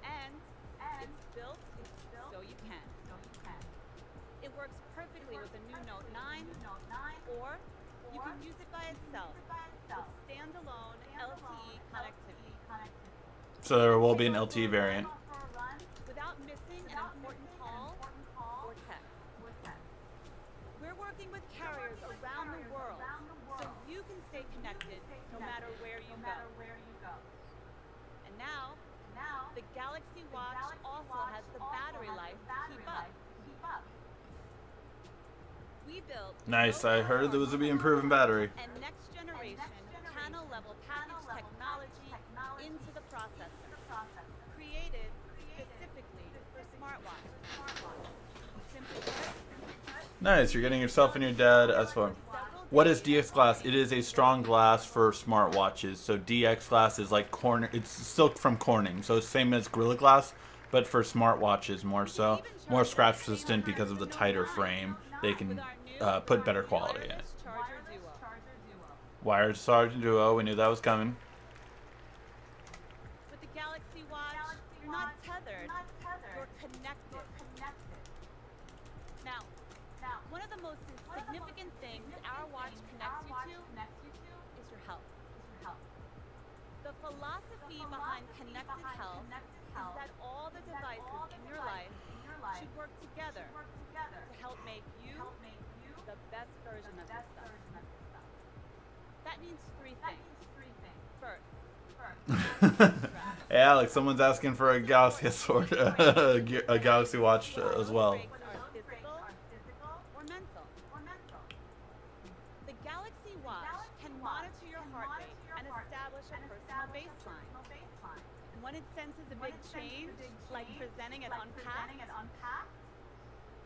And it's built so you can. It works perfectly with the new Note 9, or you can use it by itself with standalone LTE connectivity. So there will be an LTE variant. Without missing an important call or text. We're working with carriers around the world so you can stay connected no matter where you go. And now, the Galaxy Watch also has the battery life to keep up. We built Nice, I heard there was to be improving battery. and next generation panel level package technology into the processor, created specifically for smartwatches. Simply put, Nice, you're getting yourself and your dad as well. several What is DX glass? It is a strong glass for smartwatches. So DX glass is like Corning. It's silk from Corning. So it's same as Gorilla Glass, but for smartwatches more so. More scratch resistant because of the tighter frame. They can put better quality in it. Wired Charger Duo. We knew that was coming. With the Galaxy Watch, you're not tethered. You're connected. Now, one of the most significant things our watch connects you to is your health. The philosophy behind connected health is that all the devices in your life should work together to help make you the best version of yourself. That means three things. First, Hey Alex, someone's asking for a Galaxy Sword, a Galaxy Watch as well. Physical or mental. The Galaxy Watch can monitor your heart rate and establish a personal baseline. And when it senses a big change, like presenting at Unpacked,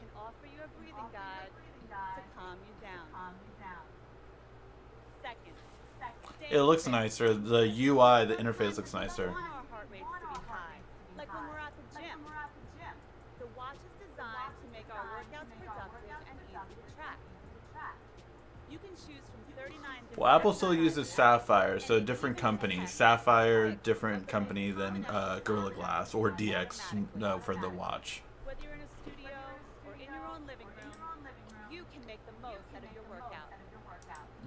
can offer you a breathing guide to calm you down. Second, It looks nicer. The UI, the interface looks nicer. We want our heart rates to be high, like when we're at the gym. The watch is designed to make our workouts productive and easy to track. You can choose from 39 different Well, Apple still uses Sapphire, so different company. Sapphire, different company than Gorilla Glass or DX for the watch. Whether you're in a studio or in your own living room, you can make the most out of your workout.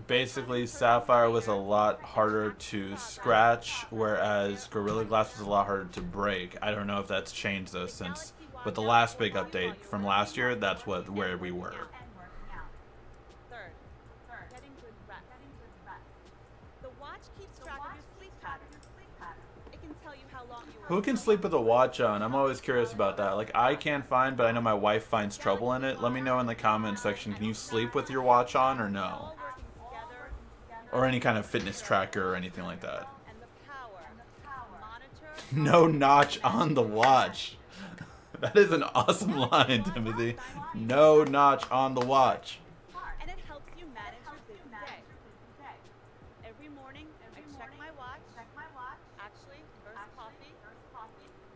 Basically, Sapphire was a lot harder to scratch, whereas Gorilla Glass was a lot harder to break. I don't know if that's changed though since, with the last big update from last year, that's where we were. Third, getting good rest. The watch keeps track of your sleep patterns. It can tell you how long you were Who can sleep with a watch on? I'm always curious about that. Like, I can't find, but I know my wife finds trouble in it. Let me know in the comment section. Can you sleep with your watch on or no? Or any kind of fitness tracker or anything like that. and the power to monitor No notch on the watch. That is an awesome line, Timothy. No notch on the watch. and it helps you manage your busy day. Every morning, I check my watch. Actually, first coffee.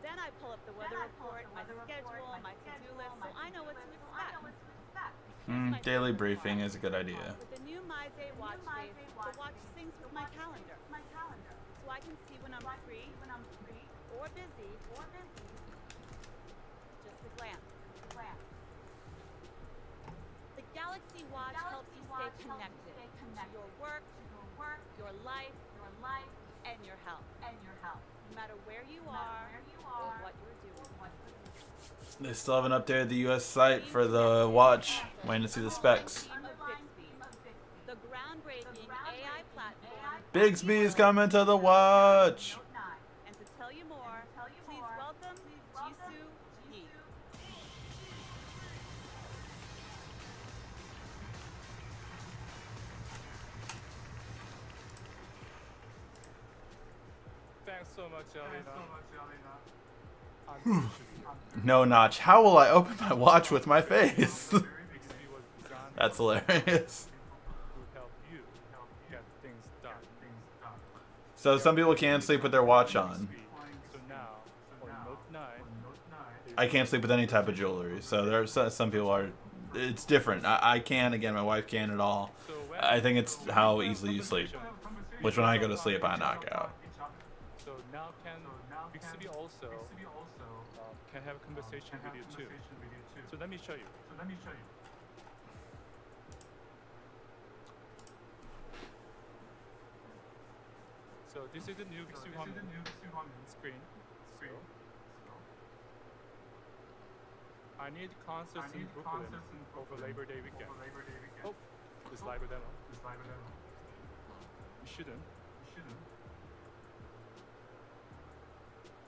Then I pull up the weather report, my schedule, my to-do list, so I know what to expect. Daily briefing is a good idea. With the new My Day watch face, the watch syncs with my calendar, so I can see when I'm free or busy. Just a glance. The Galaxy Watch helps you stay connected to your work, your life, and your health. No matter where you are or what you're doing. They still haven't updated the US site for the watch. Waiting to see the specs. The groundbreaking AI platform. Bixby is coming to the watch. And to tell you more, please welcome Jisoo Yi. Thanks so much, Alina. No notch. How will I open my watch with my face? That's hilarious. So some people can sleep with their watch on. I can't sleep with any type of jewelry. So there are some people are. It's different. I can. Again, my wife can at all. I think it's how easily you sleep. Which when I go to sleep, I knock out. So now can Bixby also can have a conversation with you too. So let me show you. So this is the new Bixby screen. So I need concerts in Brooklyn over Labor Day weekend. Oh, this live demo. You shouldn't.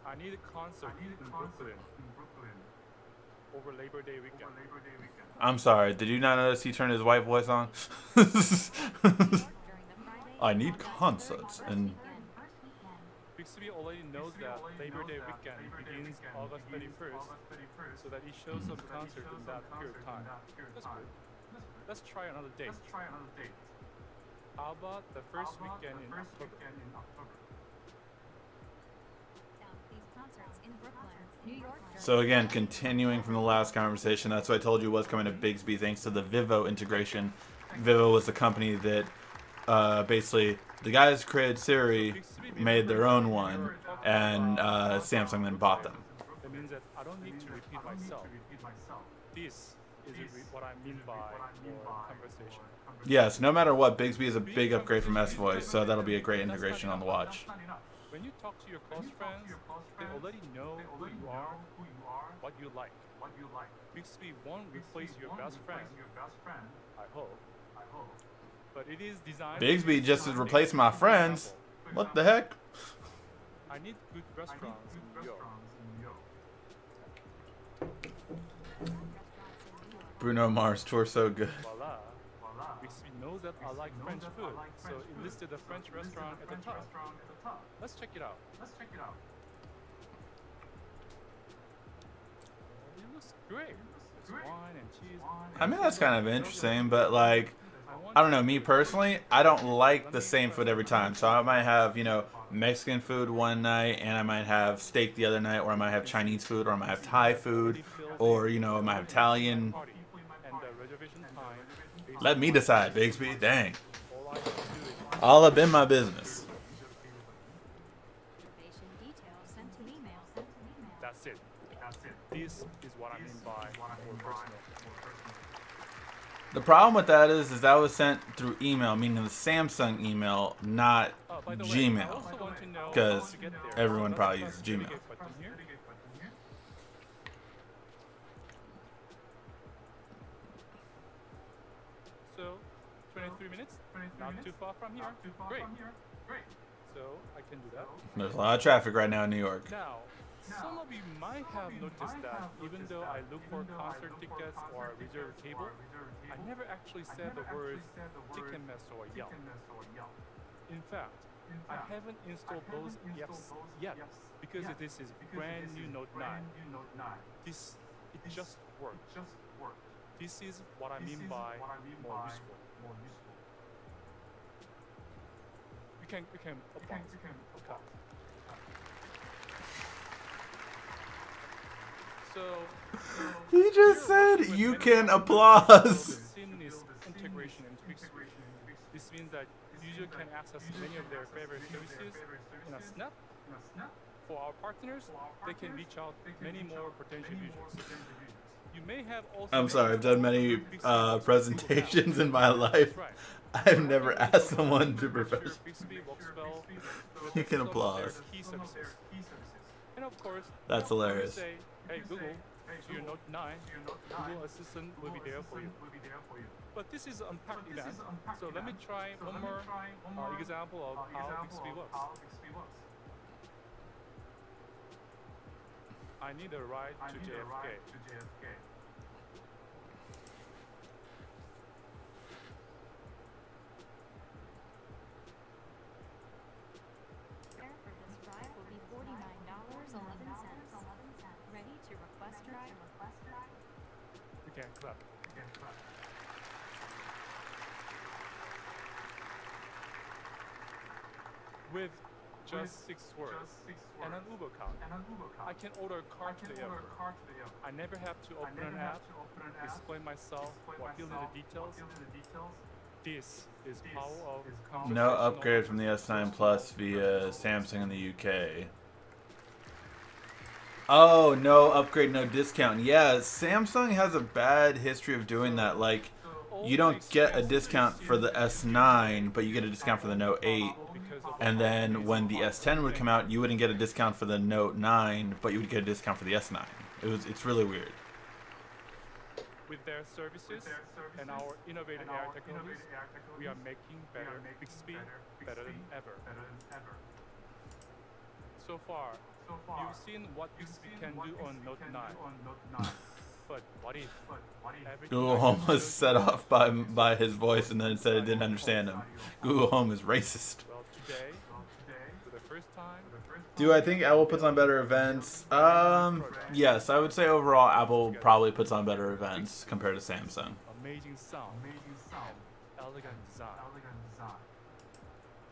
I need a concert in Brooklyn over Labor Day weekend. I'm sorry. Did you not notice he turned his white voice on? I need concerts and. Bixby already knows that Labor Day weekend begins August 31st, so that he shows some concert in that period of time. That's good. Let's try another date. How about the first weekend in October? These concerts in Brooklyn, New York. So again, continuing from the last conversation, that's what I told you was coming to Bigsby thanks to the Vivo integration. Vivo was the company that basically the guys who created Siri made their own one, and Samsung then bought them. That means that I don't need to repeat myself. This is what I mean by more conversation. Yes, no matter what, Bigsby is a big upgrade from S-Voice, so that'll be a great integration on the watch. When you talk to your close friends, they already know who you are, what you like. Bixby won't replace your best friend, I hope. But it is designed. Bigsby just has replaced my friends. What the heck? I need good restaurants in New York. Bruno Mars tour so good. Voila. Bixby knows that I like French food, so it listed a French restaurant at the top. Let's check it out. It looks great. There's wine and cheese. I mean, that's kind of interesting, but like, I don't know, me personally, I don't like the same food every time. So I might have, you know, Mexican food one night, and I might have steak the other night, or I might have Chinese food, or I might have Thai food, or, you know, I might have Italian. Let me decide, Bigsby. Dang. All up in my business. That's it. This is what I mean by more personal. The problem with that is that was sent through email, meaning the Samsung email, not Gmail, because everyone probably uses Gmail. So, 23 minutes, not too far from here. Great. So, I can do that. There's a lot of traffic right now in New York. Now, some of you might have noticed that even though I look for concert tickets or reserve table, I never actually said the words Ticketmaster or Yelp. In fact, I haven't installed those apps yet because this is brand new Note 9. It just works. This is what I mean by more useful. We can applause. So He just said you can applause. Seamless integration into Bixby. This means that users can access many of their favorite services in a snap. For our partners, they can reach out many more potential users. You may have also I'm sorry, I've done many presentations in my life. I've never asked someone to profess. You can applause. And of course, That's hilarious. Say, hey Google, to your Note 9, Google Assistant will be there for you. But this is an unpacked event, so let me try one more example of how Bixby works. I need a ride to JFK. Fare for this ride will be $49.11. Ready to request ride? You can clap. With just 6 words and an Uber card, I can order a car to the airport. I never have to open an app, explain myself, or fill in the details. This is power of No upgrade from the S9 Plus via Samsung in the UK. Oh, no upgrade, no discount. Yeah, Samsung has a bad history of doing that. Like, you don't get a discount for the S9, but you get a discount for the Note 8. And then when the S10 would come out, you wouldn't get a discount for the Note 9, but you would get a discount for the S9. It's really weird. With their services and our innovative AI technologies, we are making better Bixby better than ever. So far, you've seen what Bixby can do on Note 9. But what if Google Home was set off by his voice and then said it didn't understand him. Google Home is racist. Well, today, for the first time, Do I think Apple puts on better events? Yes, I would say overall Apple probably puts on better events compared to Samsung. amazing sound, and elegant design.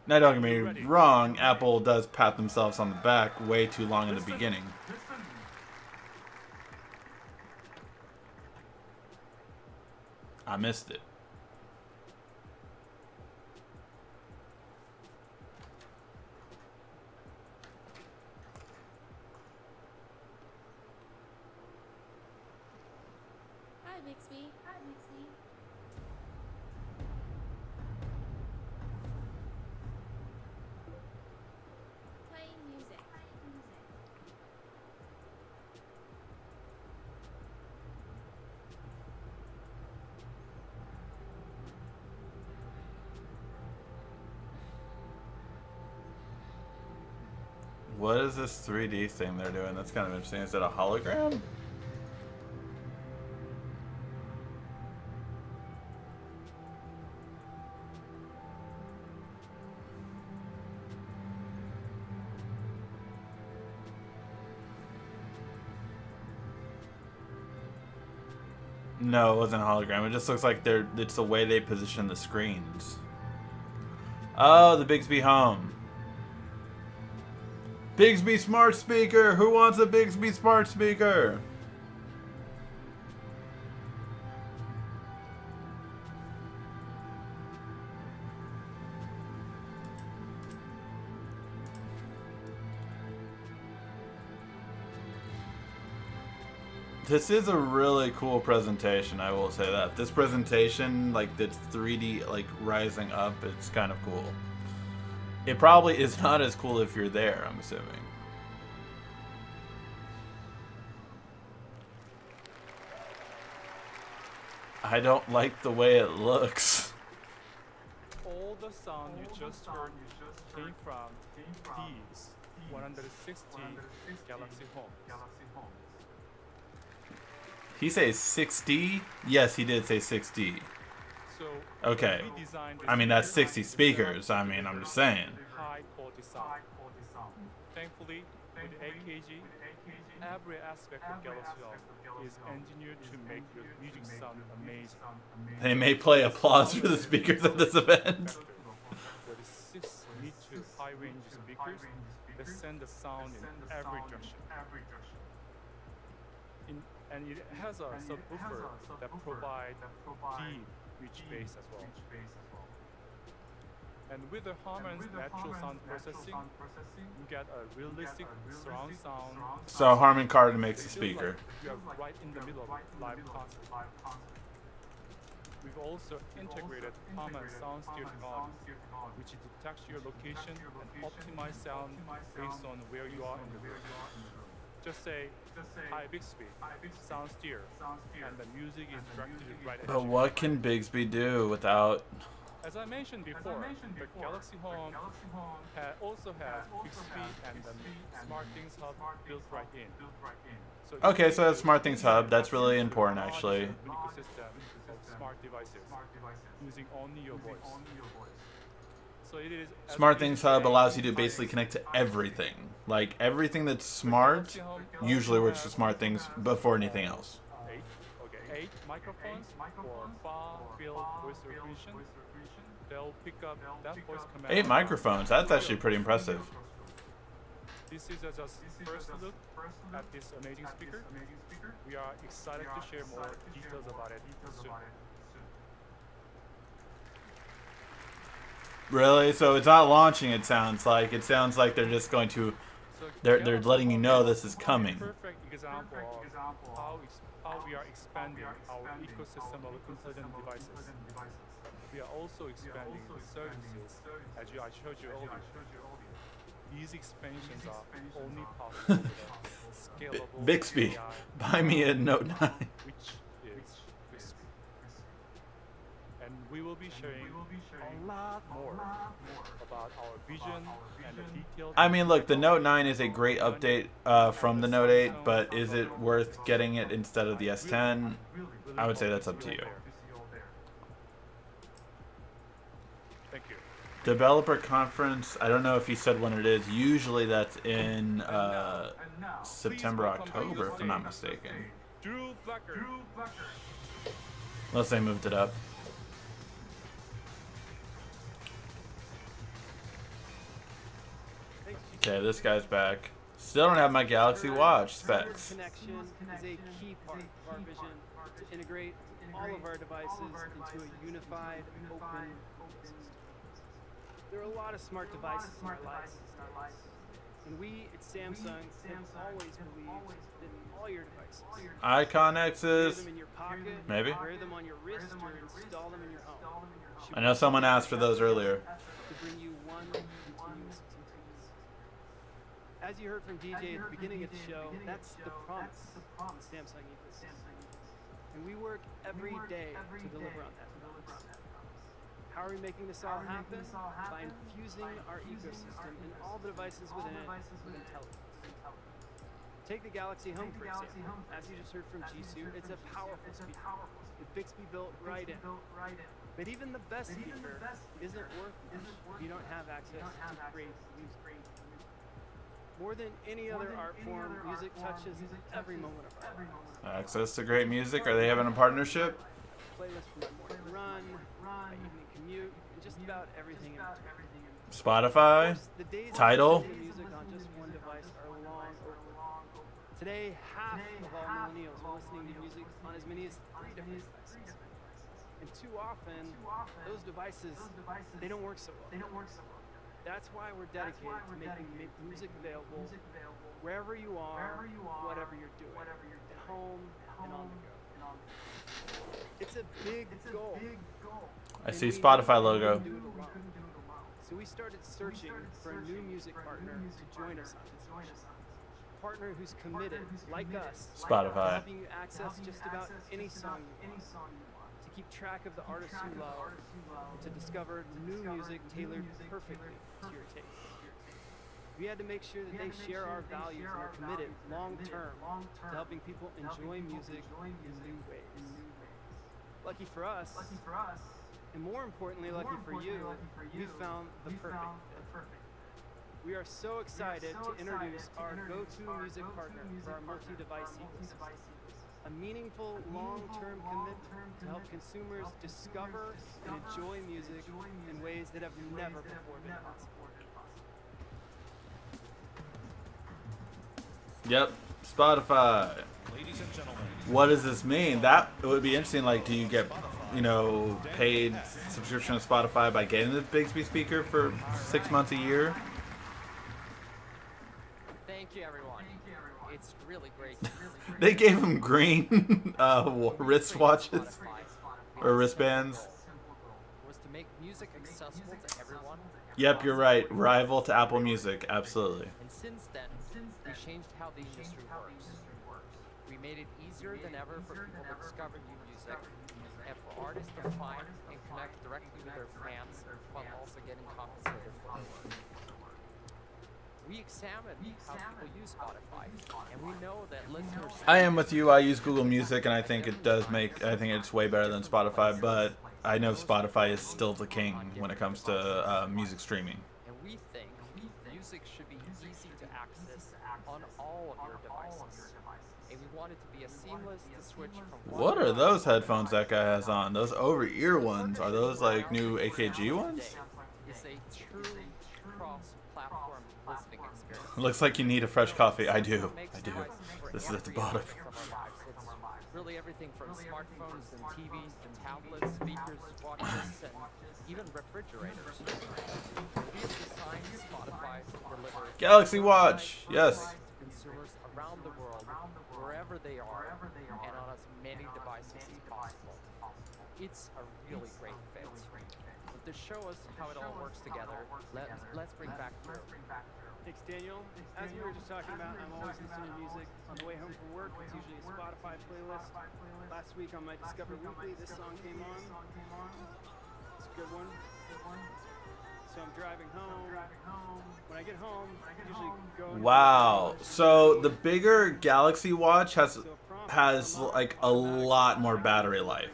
Now, don't get me wrong, Apple does pat themselves on the back way too long in the beginning. I missed it. Hi, Bixby. Hi, Bixby. Playing music. What is this 3D thing they're doing? That's kind of interesting. Is it a hologram? No, it wasn't a hologram. It just looks like it's the way they position the screens. Oh, the Bixby Home. Bixby Smart Speaker! Who wants a Bixby Smart Speaker? This is a really cool presentation, I will say that. This presentation, like, that's 3D, like, rising up, it's kind of cool. It probably is not as cool if you're there, I'm assuming. I don't like the way it looks. All the sound you just heard came from these 160 Galaxy Homes. He says 6D? Yes, he did say 6D. So okay. I mean, that's 60 speakers. I mean, I'm just saying. High quality sound. Thankfully, with AKG, every aspect of Galaxy Home is engineered to make your music sound amazing. They may play applause for the speakers at this event. With 6 mid to high range speakers that send the sound in every direction. And it has a subwoofer that provides deep, rich bass as well. And with the Harman's natural sound processing, you get a realistic surround sound. So Harman Kardon makes the speaker. You are right in the middle of live concert. We've also integrated Harman sound steer technology, which detects your location and optimize sound based on where you are in the room. Just say, hi Bixby, sound steer, and the music is directed right at you. But what can Bixby do without... As I mentioned before, the Galaxy Home also has Bixby and the SmartThings Hub built right in. So okay, so that's SmartThings Hub. That's really important, actually. Ecosystem of smart devices using only your voice. So it is SmartThings Hub allows you to basically connect to everything. Like, everything that's smart usually works with SmartThings before anything else. 8 microphones for far-field voice recognition. They'll pick up that voice command. 8 microphones. That's actually pretty impressive. This is just first look at this amazing speaker. We are excited to share more details about it soon. Really? So it's not launching, it sounds like. It sounds like they're just going to... They're letting you know this is coming. Perfect example of how we are expanding our ecosystem of intelligent devices. We are also expanding the services, as I showed you earlier. These expansions are only possible with a scalable Bixby, AI, buy me a Note 9. which is Bixby. And we will be sharing a lot more about our vision and the detailed... I mean, look, the Note 9 is a great update from the Note 8, but is it worth getting it instead of the S10? I would say that's up to you. Thank you. Developer conference, I don't know if he said when it is. Usually that's in September, October, if I'm not mistaken. Unless they moved it up. Okay, this guy's back. Still don't have my Galaxy Watch specs. Connection is a key part of our vision to integrate all of our devices into a unified, open system. There are a lot of smart devices in our lives these days. And we at Samsung have always believed that all your devices, Icon wear X's. them in your pocket, Maybe. wear them on your wrist, or install them in your home. should I know be someone asked for those earlier. to bring you one continuous experience. As you heard from DJ at the beginning of the show, that's the promise of the Samsung ecosystem. And we work every day to deliver on that promise. How are we making this all happen? By infusing our ecosystem and all the devices within it with intelligence. Take the Galaxy Home, for example. As you just heard from Jisoo, it's a powerful speaker with Bixby built right in. But even the best speaker isn't worth much if you don't have access to great music. More than any other art form, music touches every moment of our lives. Access to great music. Are they having a partnership? Playlist for my morning run, my evening commute, and just about everything in between. Spotify? The days of Tidal? listening to music on just one device are long over. Today, half of all millennials are listening to music on as many as 3 different devices. And too often, those devices, they don't work so well. That's why we're dedicated to making music available wherever you are, whatever you're doing, at home and on the go. It's a big goal. I see Spotify logo. So we started searching for a new music partner to join us on this mission. A partner who's committed, like us, Spotify. to helping you access just about any song you want, to keep track of the artists you love, and to discover new music tailored perfectly to your taste. We had to make sure that they share our values and are committed long-term to helping people enjoy music in new ways. Lucky for us, and more importantly, lucky for you, we found the perfect fit. We are so excited to introduce our go-to music partner for our multi-device ecosystem. A meaningful, long-term commitment to help consumers discover and enjoy music in ways that have never before been possible. Yep, Spotify. Ladies and gentlemen, What does this mean? That would be interesting. Like, do you get, you know, paid subscription to Spotify by getting the Bixby speaker for 6 months a year? Thank you, everyone. It's really great. They gave him green wristwatches or wristbands. Was to make music accessible to everyone. Yep, you're right. Rival to Apple Music, absolutely. And since then, we changed how the industry works. We made it easier than ever for people to discover new music, and for artists to find and connect directly with their fans, while also getting compensated for their work. We examined how people use Spotify, and we know that listeners... I am with you. I use Google Music, and I think it does make... I think it's way better than Spotify, but I know Spotify is still the king when it comes to music streaming. And we think music should be easy to access on all of your devices. And we want it to be as seamless to switch from one What are those device to headphones that guy has on? Those over-ear ones. Are those like new AKG ones? It's a true cross-platform listening experience. Looks like you need a fresh coffee. I do. I do. This is at the bottom. It's really everything from smartphones and TVs to tablets, speakers, watches, and even refrigerators. We have designed Spotify to deliver Galaxy Watch. Yes. consumers around the world, wherever they are, and on as many devices as possible. It's a really great fit. But to show us how it all works together, let's bring back Drew. Thanks, Daniel. As we were just talking about, I'm always listening to music on the way home from work. It's usually a Spotify playlist. Last week on my Discover Weekly, this song came on. It's a good one. So I'm driving home. When I get home, I usually go... Wow. So the bigger Galaxy Watch has like a lot more battery life.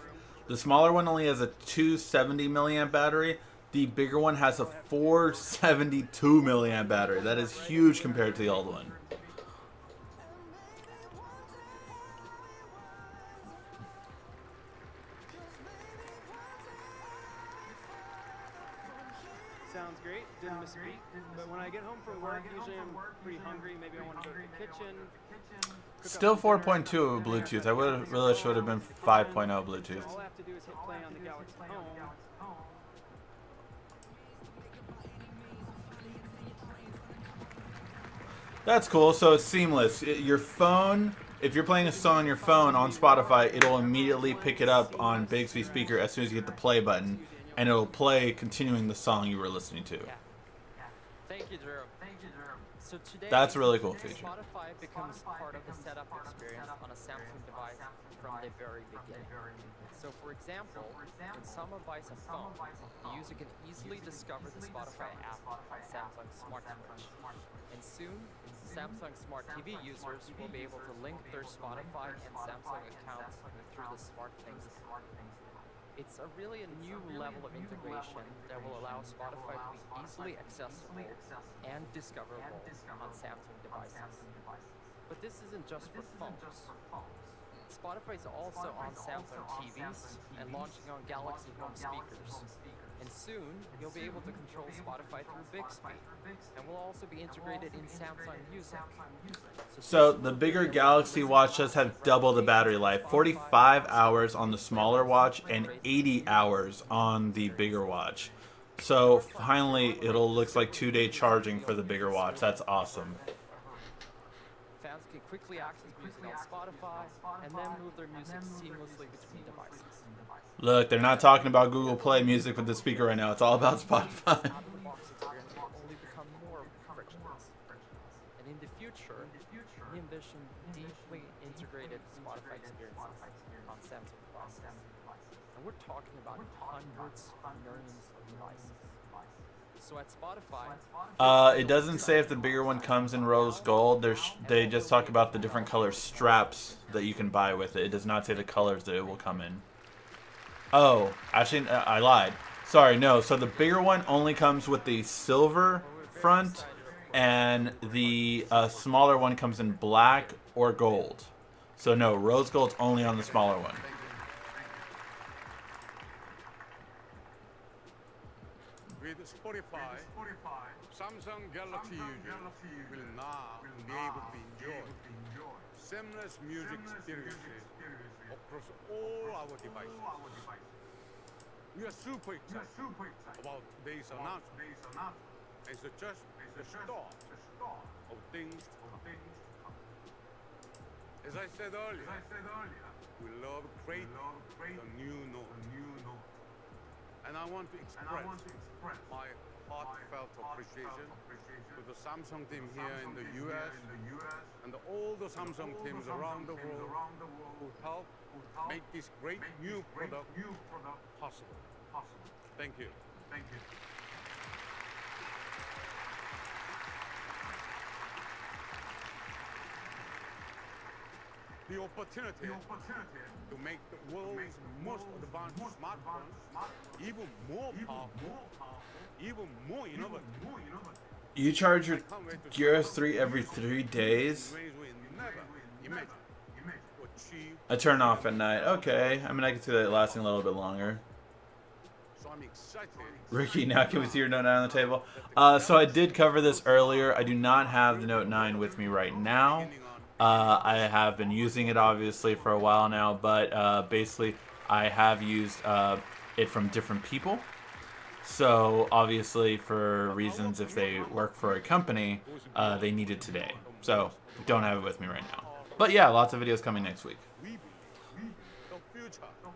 The smaller one only has a 270 milliamp battery. The bigger one has a 472 milliamp battery. That is huge compared to the old one. Sounds sounds great. Didn't miss a beat. But when I get home from work, usually I'm pretty hungry. Maybe I want to go to the kitchen. Still 4.2 Bluetooth. I really should have been 5.0 Bluetooth. All I have to do is hit play on the Galaxy Home. That's cool. So it's seamless. Your phone, if you're playing a song on your phone on Spotify, it'll immediately pick it up on Bixby speaker as soon as you hit the play button, and it'll play continuing the song you were listening to. Thank you, Drew. So today, That's a really cool feature. Spotify becomes part of the setup experience on a Samsung device from the very beginning. So for example, when someone buys a phone, the user can easily discover the Spotify app on Samsung Smart TV. And soon, Samsung Smart TV users will be able to link their Spotify and Samsung accounts through the Smart Things app. It's really a new level of integration that will allow Spotify to be easily accessible and discoverable on Samsung devices. But this isn't just for phones. Spotify is also on Samsung TVs and launching on Galaxy Home speakers. And soon, you'll be able to control Spotify through Bixby, and will also be integrated in Samsung Music. So the bigger Galaxy Watch does have double the battery life, 45 hours on the smaller watch and 80 hours on the bigger watch. So finally, it'll looks like 2-day charging for the bigger watch. That's awesome. Fans can quickly access music on Spotify and then move their music seamlessly between devices. Look, they're not talking about Google Play Music with the speaker right now. It's all about Spotify. Out-of-the-box experience will only become more frictionless. And in the future, we envision deeply integrated Spotify experiences on Samsung devices. And we're talking about hundreds of millions of devices. So at Spotify, it doesn't say if the bigger one comes in rose gold. They just talk about the different color straps that you can buy with it. It does not say the colors that it will come in. Oh, actually, I lied. Sorry, no. So the bigger one only comes with the silver front, and the smaller one comes in black or gold. So no, rose gold's only on the smaller one. With Spotify, Samsung Galaxy users will now be able to enjoy seamless music experiences across all our devices. We are super excited about today's announcement. It's just the start of things to come. As I said earlier, we love creating the new note. And I want to express my heartfelt appreciation to the Samsung team here in the US and all the Samsung teams around the world who helped make this great new product possible. Thank you. The opportunity to make the world's most advanced smartphones even more powerful, even more innovative. You charge your Gear S3 every 3 days? I turn off at night. Okay. I mean, I can see that lasting a little bit longer. So I'm excited. Ricky, now can we see your Note 9 on the table? So I did cover this earlier. I do not have the Note 9 with me right now. I have been using it obviously for a while now, but basically I have used it from different people. So obviously for reasons if they work for a company, they need it today. So don't have it with me right now. But yeah, lots of videos coming next week. The future of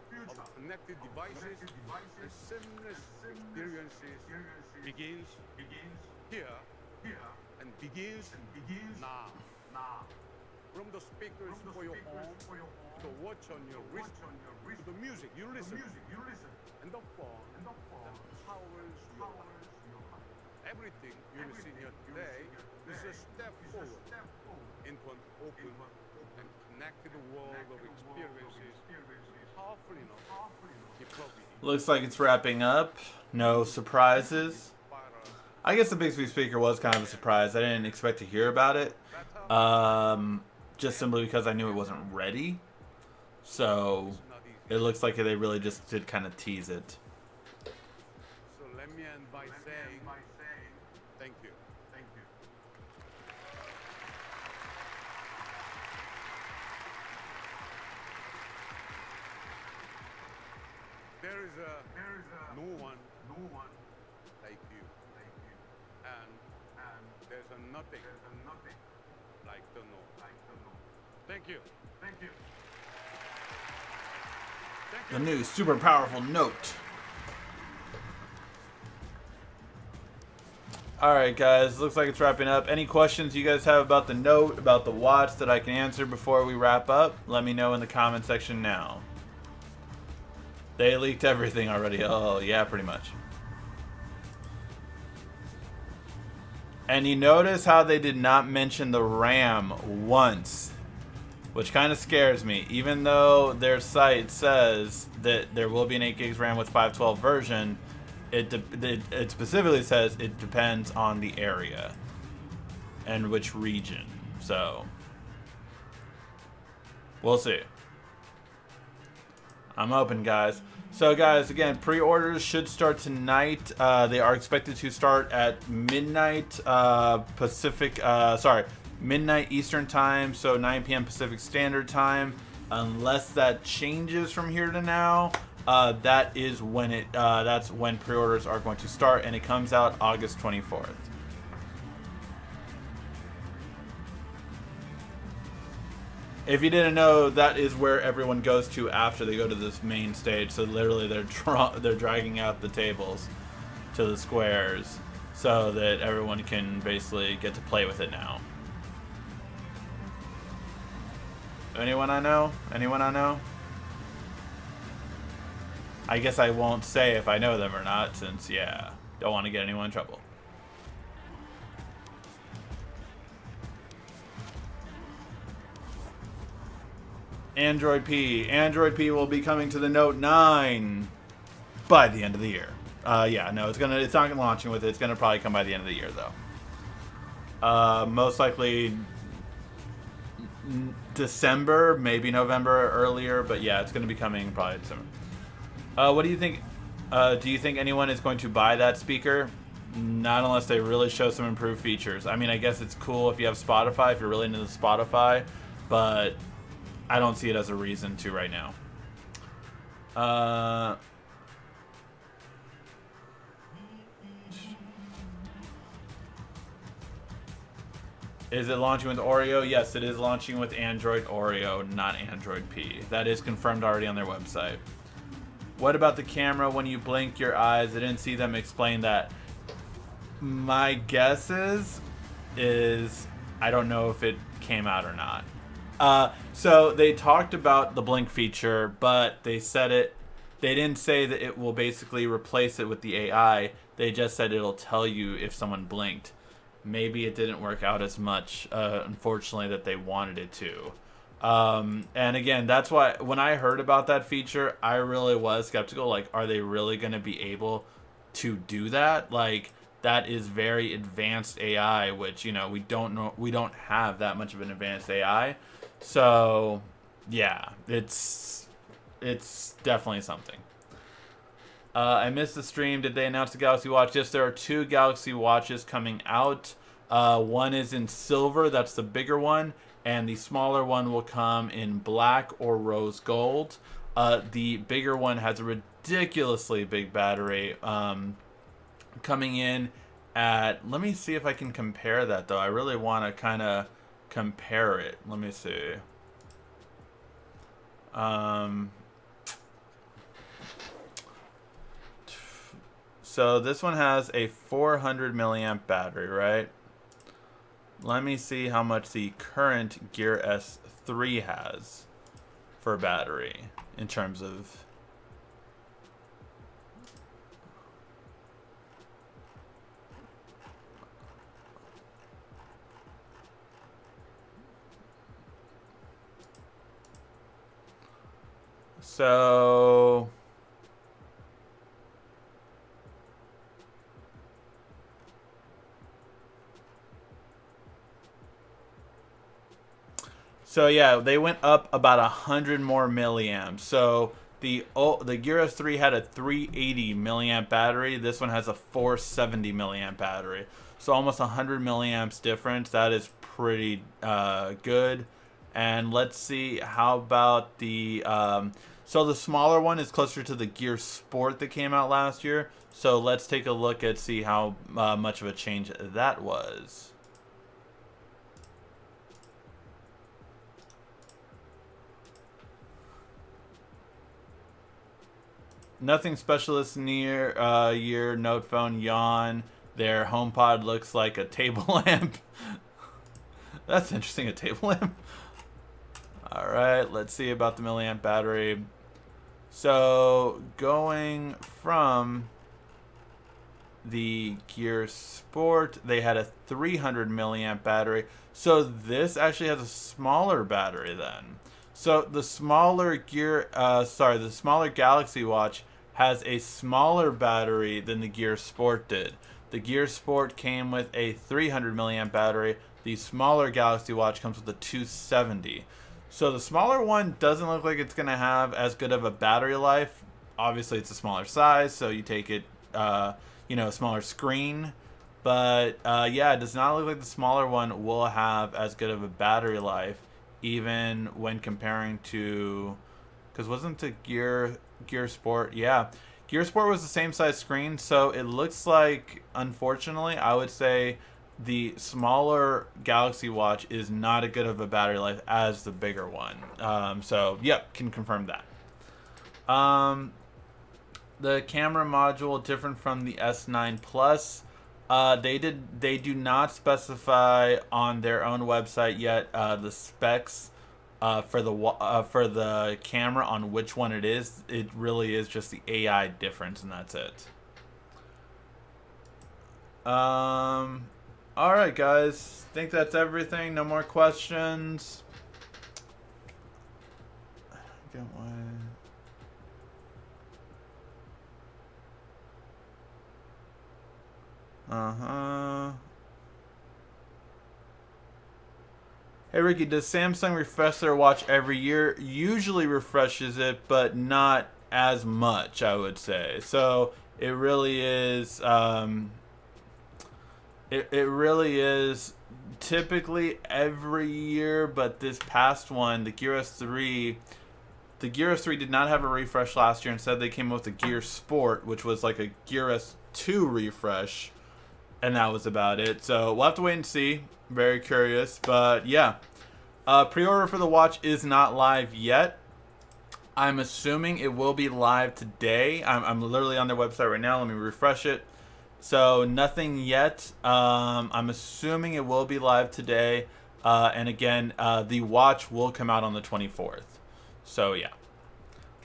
connected devices and seamless experiences begins here and begins now. From the speakers for your home, to the watch on your wrist, to the music you listen to, and the phone that powers your life. Everything you'll see here today is a step forward into an open and connected world of experiences, powerful enough to plug in. Looks like it's wrapping up. No surprises. I guess the Bixby speaker was kind of a surprise. I didn't expect to hear about it. Just simply because I knew it wasn't ready. So it looks like they really just did kind of tease it. So let me end by saying there is no one like you. And there's a nothing like the no. Thank you. The new super powerful note. Alright guys, looks like it's wrapping up. Any questions you guys have about the note, about the watch that I can answer before we wrap up? Let me know in the comment section now. They leaked everything already. Oh yeah, pretty much. And you notice how they did not mention the RAM once, which kind of scares me. Even though their site says that there will be an 8 gigs RAM with 512 version, it specifically says it depends on the area and which region. So we'll see. I'm open, guys. So guys, again, pre-orders should start tonight. They are expected to start at midnight midnight Eastern time, so 9 p.m. Pacific Standard Time. Unless that changes from here to now, that is when that's when pre-orders are going to start, and it comes out August 24th. If you didn't know, that is where everyone goes to after they go to this main stage. So literally, they're dragging out the tables to the squares so that everyone can basically get to play with it now. Anyone I know? Anyone I know? I guess I won't say if I know them or not, since, yeah, don't want to get anyone in trouble. Android P will be coming to the Note 9 by the end of the year. Yeah, no, it's not launching with it. It's gonna probably come by the end of the year though. Most likely December, maybe November earlier, but yeah, it's gonna be coming probably December. What do you think? Do you think anyone is going to buy that speaker? Not unless they really show some improved features. I mean, I guess it's cool if you have Spotify, if you're really into Spotify, but I don't see it as a reason to right now. Is it launching with Oreo? Yes, it is launching with Android Oreo, not Android P. That is confirmed already on their website. What about the camera when you blink your eyes? I didn't see them explain that. My guess is I don't know if it came out or not. So they talked about the blink feature, but they didn't say that it will basically replace it with the AI. They just said it'll tell you if someone blinked. Maybe it didn't work out as much, unfortunately, that they wanted it to. And again, that's why when I heard about that feature, I really was skeptical. Like, are they really going to be able to do that? Like, that is very advanced AI, which, you know, we don't have that much of an advanced AI. So, yeah, it's definitely something. I missed the stream. Did they announce the Galaxy Watch? Yes, there are 2 Galaxy Watches coming out. One is in silver, that's the bigger one, and the smaller one will come in black or rose gold. The bigger one has a ridiculously big battery, coming in at, let me see if I can compare that though. I really want to kind of compare it. Let me see. So this one has a 400 milliamp battery, right? Let me see how much the current Gear S3 has for battery in terms of... So yeah, they went up about 100 more milliamps. So the Gear S3 had a 380 milliamp battery. This one has a 470 milliamp battery. So almost 100 milliamps difference. That is pretty good. And let's see, how about the So the smaller one is closer to the Gear Sport that came out last year. So let's take a look and see how much of a change that was. Nothing special this year. Note phone yawn. Their HomePod looks like a table lamp. That's interesting, a table lamp. All right, let's see about the milliamp battery. So going from the Gear Sport, they had a 300 milliamp battery. So this actually has a smaller battery then. So the smaller the smaller Galaxy Watch has a smaller battery than the Gear Sport did. The Gear Sport came with a 300 milliamp battery. The smaller Galaxy Watch comes with a 270. So the smaller one doesn't look like it's going to have as good of a battery life. Obviously, it's a smaller size, so you take it, you know, a smaller screen. But yeah, it does not look like the smaller one will have as good of a battery life, even when comparing to, because wasn't the Gear Sport? Yeah, Gear Sport was the same size screen, so it looks like, unfortunately, I would say the smaller Galaxy Watch is not as good of a battery life as the bigger one. So yep, can confirm that. The camera module different from the S9 Plus. They do not specify on their own website yet the specs for the camera on which one it is. It really is just the AI difference, and that's it. All right, guys. Think that's everything. No more questions. Get one. Hey Ricky, does Samsung refresh their watch every year? Usually refreshes it, but not as much, I would say. So it really is it really is typically every year, but this past one, the Gear S3 did not have a refresh last year. Instead, they came up with the Gear Sport, which was like a Gear S2 refresh, and that was about it. So we'll have to wait and see. Very curious, but yeah. Pre-order for the watch is not live yet. I'm assuming it will be live today. I'm literally on their website right now. Let me refresh it. So nothing yet. I'm assuming it will be live today. And again, the watch will come out on the 24th. So yeah.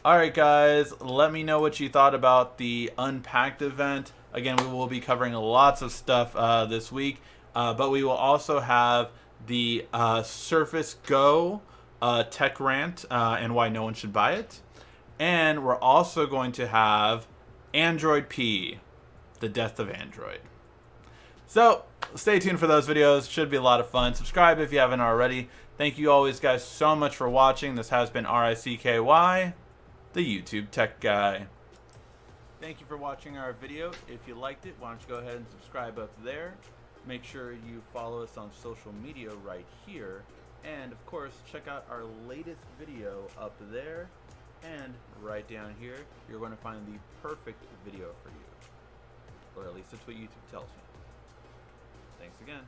All right, guys. Let me know what you thought about the Unpacked event. Again, we will be covering lots of stuff this week. But we will also have the Surface Go tech rant and why no one should buy it. And we're also going to have Android P, the death of Android. So stay tuned for those videos. Should be a lot of fun. Subscribe if you haven't already. Thank you always, guys, so much for watching. This has been RICKY, the YouTube Tech Guy. Thank you for watching our video. If you liked it, why don't you go ahead and subscribe up there. Make sure you follow us on social media right here. And, of course, check out our latest video up there. And right down here, you're going to find the perfect video for you. Or at least that's what YouTube tells me. Thanks again.